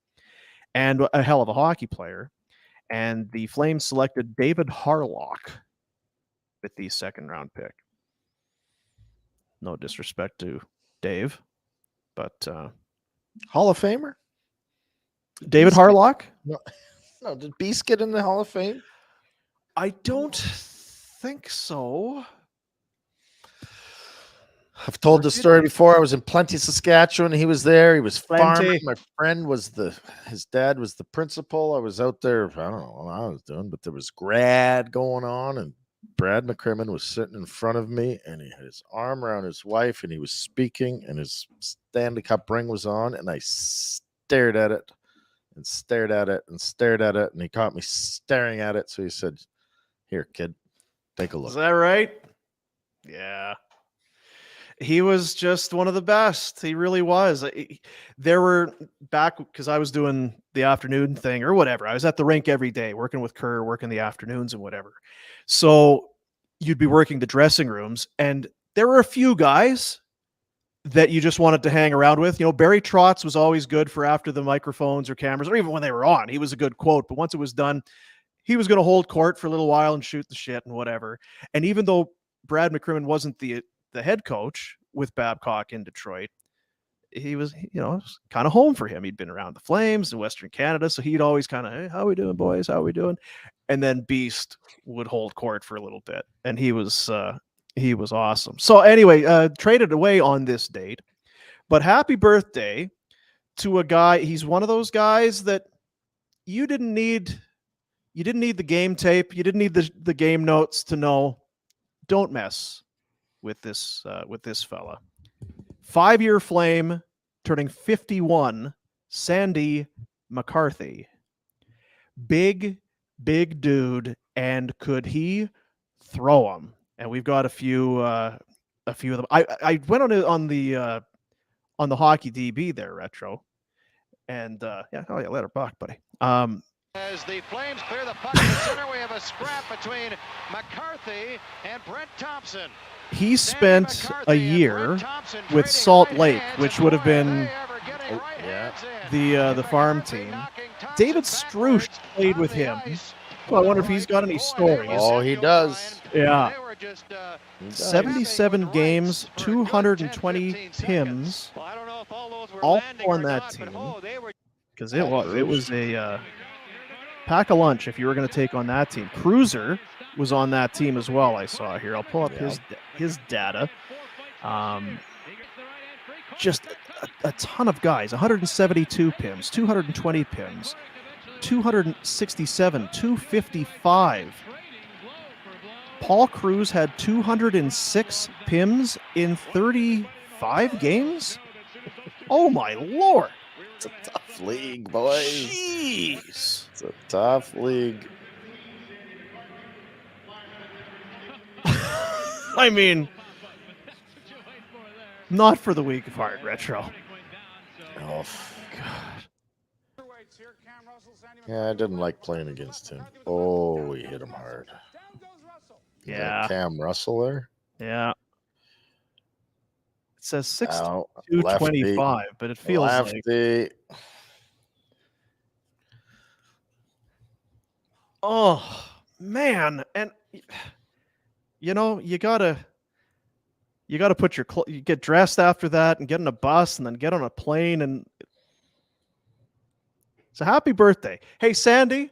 and a hell of a hockey player. And the Flames selected David Harlock with the second-round pick. No disrespect to Dave, but Hall of Famer? David Harlock? No, did Beast get in the Hall of Fame? I don't think so. I've told this story before. I was in Plenty, Saskatchewan. He was there. He was farming. My friend was his dad was the principal. I was out there. I don't know what I was doing, but there was grad going on, and Brad McCrimmon was sitting in front of me, and he had his arm around his wife, and he was speaking, and his Stanley Cup ring was on, and I stared at it and stared at it and stared at it, and he caught me staring at it. So he said, "Here, kid, take a look." Is that right? Yeah. He was just one of the best. He really was. There were back, because I was doing the afternoon thing or whatever. I was at the rink every day, working with Kerr, working the afternoons and whatever. So you'd be working the dressing rooms, and there were a few guys that you just wanted to hang around with. You know, Barry Trotz was always good for after the microphones or cameras, or even when they were on. He was a good quote, but once it was done, he was going to hold court for a little while and shoot the shit and whatever. And even though Brad McCrimmon wasn't the head coach with Babcock in Detroit, he was, kind of home for him. He'd been around the Flames in Western Canada, so he'd always kind of, "Hey, how we doing, boys? How we doing?" And then Beast would hold court for a little bit, and he was awesome. So anyway, traded away on this date, but happy birthday to a guy. He's one of those guys that you didn't need the game tape, you didn't need the game notes to know, don't mess with this fella. 5-year Flame, turning 51, Sandy McCarthy. Big dude, and could he throw him? And we've got a few of them. I went on the hockey DB there, Retro, and let her buck, buddy. As the Flames clear the puck in the center, we have a scrap between McCarthy and Brent Thompson. He spent a year with Salt Lake, which would have been the farm team. David Struch played with him. So I wonder if he's got any stories. Oh, he does. Yeah. 77 games, 220 PIMs, all on that team. Because it was a pack a lunch if you were going to take on that team. Cruiser was on that team as well, I saw here. I'll pull up his data. Just a ton of guys. 172 PIMs, 220 PIMs, 267, 255. Paul Cruz had 206 PIMs in 35 games? Oh, my Lord. It's a tough league, boys. Jeez. It's a tough league. I mean, not for the weak of heart, Retro. Oh, God. Yeah, I didn't like playing against him. Oh, we hit him hard. Yeah. Cam Russell there? Yeah. It says 6'2", but it feels lefty. like... Oh, man. And, you gotta put you get dressed after that and get in a bus and then get on a plane. And So happy birthday. Hey, Sandy,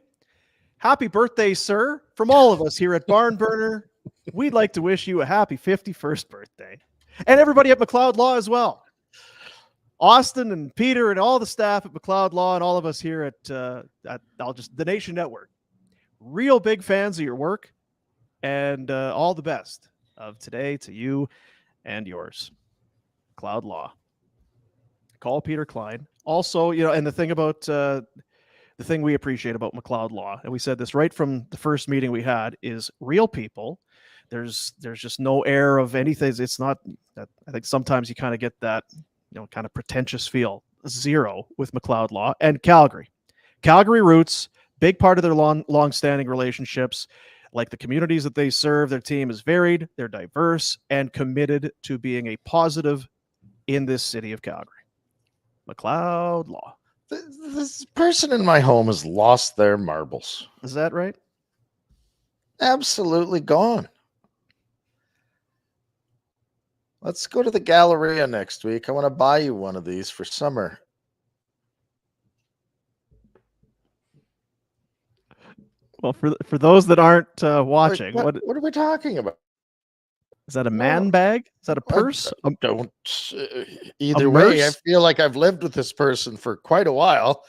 happy birthday, sir. From all of us here at Barn Burner, we'd like to wish you a happy 51st birthday. And everybody at McLeod Law as well. Austin and Peter and all the staff at McLeod Law and all of us here at the Nation Network. Real big fans of your work, and all the best of today to you and yours. McLeod Law. Call Peter Klein. Also, and the thing about the thing we appreciate about McLeod Law, and we said this right from the first meeting we had, is real people. There's just no air of anything. It's not that. I think sometimes you kind of get that, kind of pretentious feel. Zero with McLeod Law and Calgary. Calgary roots, big part of their long-standing relationships. Like the communities that they serve, their team is varied, they're diverse, and committed to being a positive in this city of Calgary. McLeod Law. This person in my home has lost their marbles. Is that right? Absolutely gone. Let's go to the Galleria next week. I want to buy you one of these for summer. Well, for those that aren't watching, what are we talking about? Is that a man bag? Is that a purse? Don't. Either way, I feel like I've lived with this person for quite a while,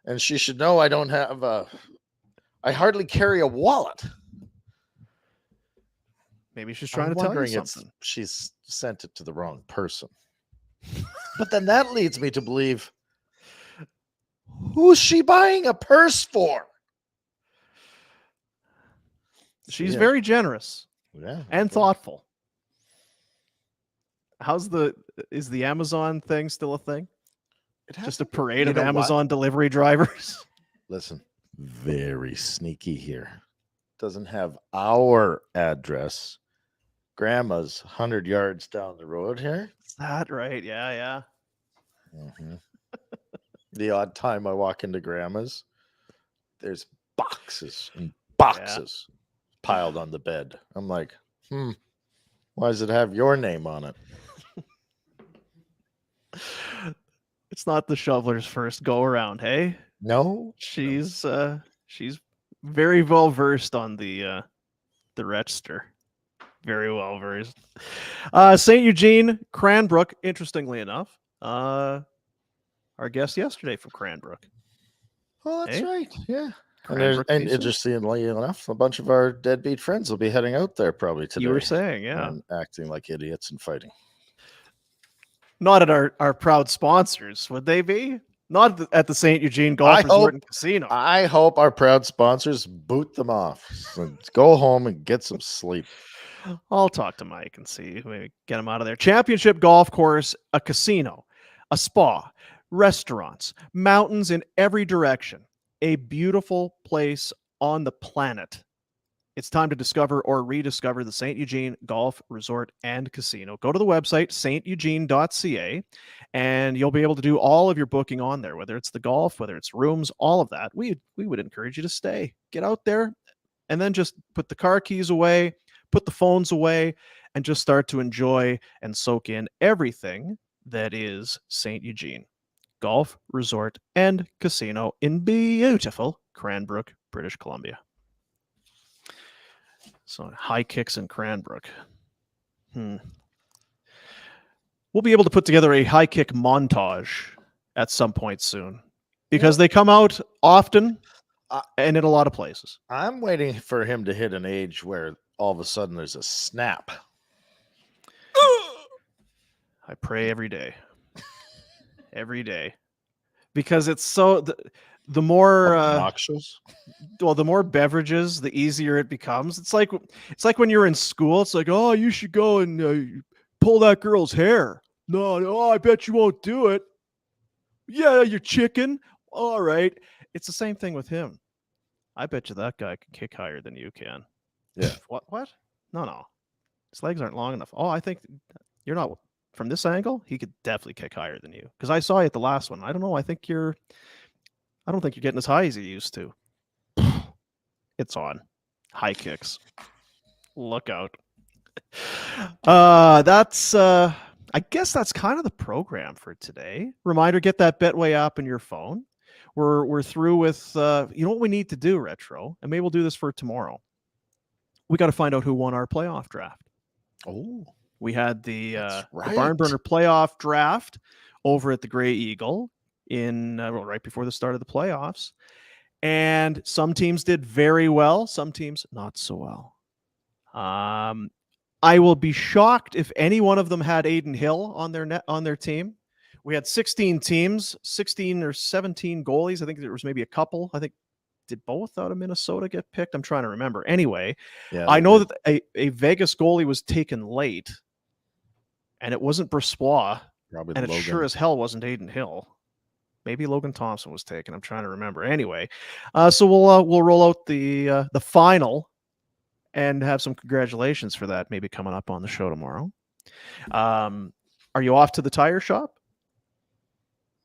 and she should know I don't have I hardly carry a wallet. Maybe she's trying to tell you something. She's sent it to the wrong person. But then that leads me to believe, who's she buying a purse for? She's very generous, and thoughtful. Is the Amazon thing still a thing? Just a parade of Amazon delivery drivers. Listen, very sneaky here. Doesn't have our address. Grandma's 100 yards down the road here. Is that right? Yeah. Mm-hmm. The odd time I walk into Grandma's, there's boxes and boxes piled on the bed. I'm like, why does it have your name on it? It's not the shoveler's first go around, hey? No. She's very well versed on the register. Very well versed. St. Eugene, Cranbrook, interestingly enough. Our guest yesterday from Cranbrook. Oh, that's right. Yeah. And interestingly enough, a bunch of our deadbeat friends will be heading out there probably today. You were saying, yeah. And acting like idiots and fighting. Not at our proud sponsors, would they be? Not at the St. Eugene Golf Resort and Casino. I hope our proud sponsors boot them off. So go home and get some sleep. I'll talk to Mike and see maybe get him out of there. Championship golf course, a casino, a spa, restaurants, mountains in every direction. A beautiful place on the planet. It's time to discover or rediscover the St. Eugene Golf Resort and Casino. Go to the website, steugene.ca, and you'll be able to do all of your booking on there, whether it's the golf, whether it's rooms, all of that. We would encourage you to stay. Get out there and then just put the car keys away, put the phones away, and just start to enjoy and soak in everything that is St. Eugene Golf Resort and Casino in beautiful Cranbrook, British Columbia. So high kicks in Cranbrook. We'll be able to put together a high kick montage at some point soon because they come out often and in a lot of places. I'm waiting for him to hit an age where all of a sudden there's a snap. I pray every day. Every day. Because it's so the more obnoxious. Well, the more beverages, the easier it becomes. It's like when you're in school. It's like, oh, you should go and pull that girl's hair. No, I bet you won't do it. Yeah, you chicken. All right. It's the same thing with him. I bet you that guy can kick higher than you can. Yeah. What? No. His legs aren't long enough. Oh, I think you're not from this angle. He could definitely kick higher than you because I saw you at the last one. I don't know. I don't think you're getting as high as you used to. It's on. High kicks. Look out. That's I guess that's kind of the program for today. Reminder, get that Betway app in your phone. we're through with you know what we need to do, Retro, and maybe we'll do this for tomorrow. We got to find out who won our playoff draft. Oh, We had the right. Barn Burner playoff draft over at the Grey Eagle in right before the start of the playoffs, and some teams did very well, some teams not so well. I will be shocked if any one of them had Aiden Hill on their team. We had 16 teams, 16 or 17 goalies. I think there was maybe a couple. I think did both out of Minnesota get picked? I'm trying to remember. Anyway, Yeah, I know that a Vegas goalie was taken late, and it wasn't Brisbois, probably and it Logan. sure as hell wasn't Aiden Hill. Maybe Logan Thompson was taken. I'm trying to remember. Anyway, so we'll roll out the final and have some congratulations for that maybe coming up on the show tomorrow. Are you off to the tire shop?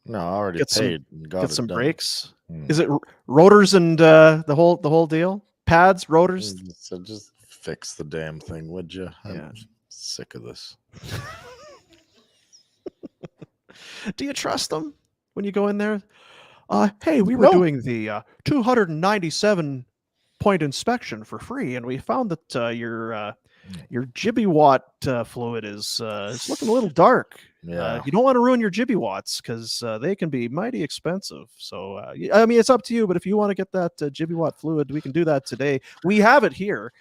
No, I already Get some- paid. And got Get it some done. brakes. Hmm. Is it rotors and the whole deal? Pads, rotors? So just fix the damn thing, would you? Yeah. I'm sick of this. Do you trust them when you go in there? Hey, we were No. doing the 297 point inspection for free, and we found that your Jibby Watt fluid is looking a little dark. Yeah. You don't want to ruin your Jibby Watts because they can be mighty expensive. So, I mean, it's up to you, but if you want to get that Jibby Watt fluid, we can do that today. We have it here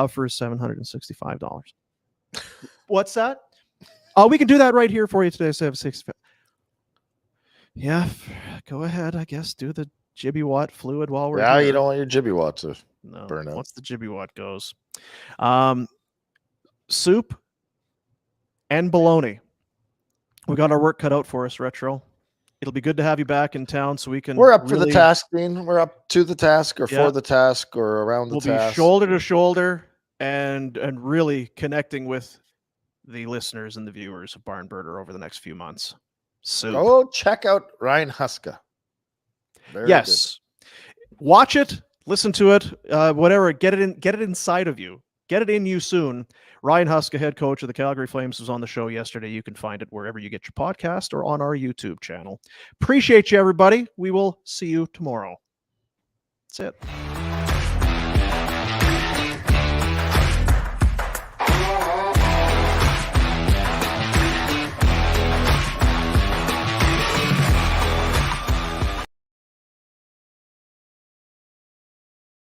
for $765. What's that? We can do that right here for you today. $765. Yeah, go ahead. I guess do the Jibby Watt fluid while we're Yeah, here. you don't want your Jibby Watt to No, burn out. once the Jibby Watt goes. Soup and bologna. We got our work cut out for us, Retro. It'll be good to have you back in town so we can. We're up for really, the task, Dean. We're up to the task or Yeah. for the task or around the We'll task. be shoulder to shoulder and really connecting with the listeners and the viewers of Barn Burner over the next few months. Soup. Go check out Ryan Huska. Very Yes. Watch it, listen to it, whatever. Get it inside of you. Get it in you soon. Ryan Huska, head coach of the Calgary Flames, was on the show yesterday. You can find it wherever you get your podcast or on our YouTube channel. Appreciate you, everybody. We will see you tomorrow. That's it.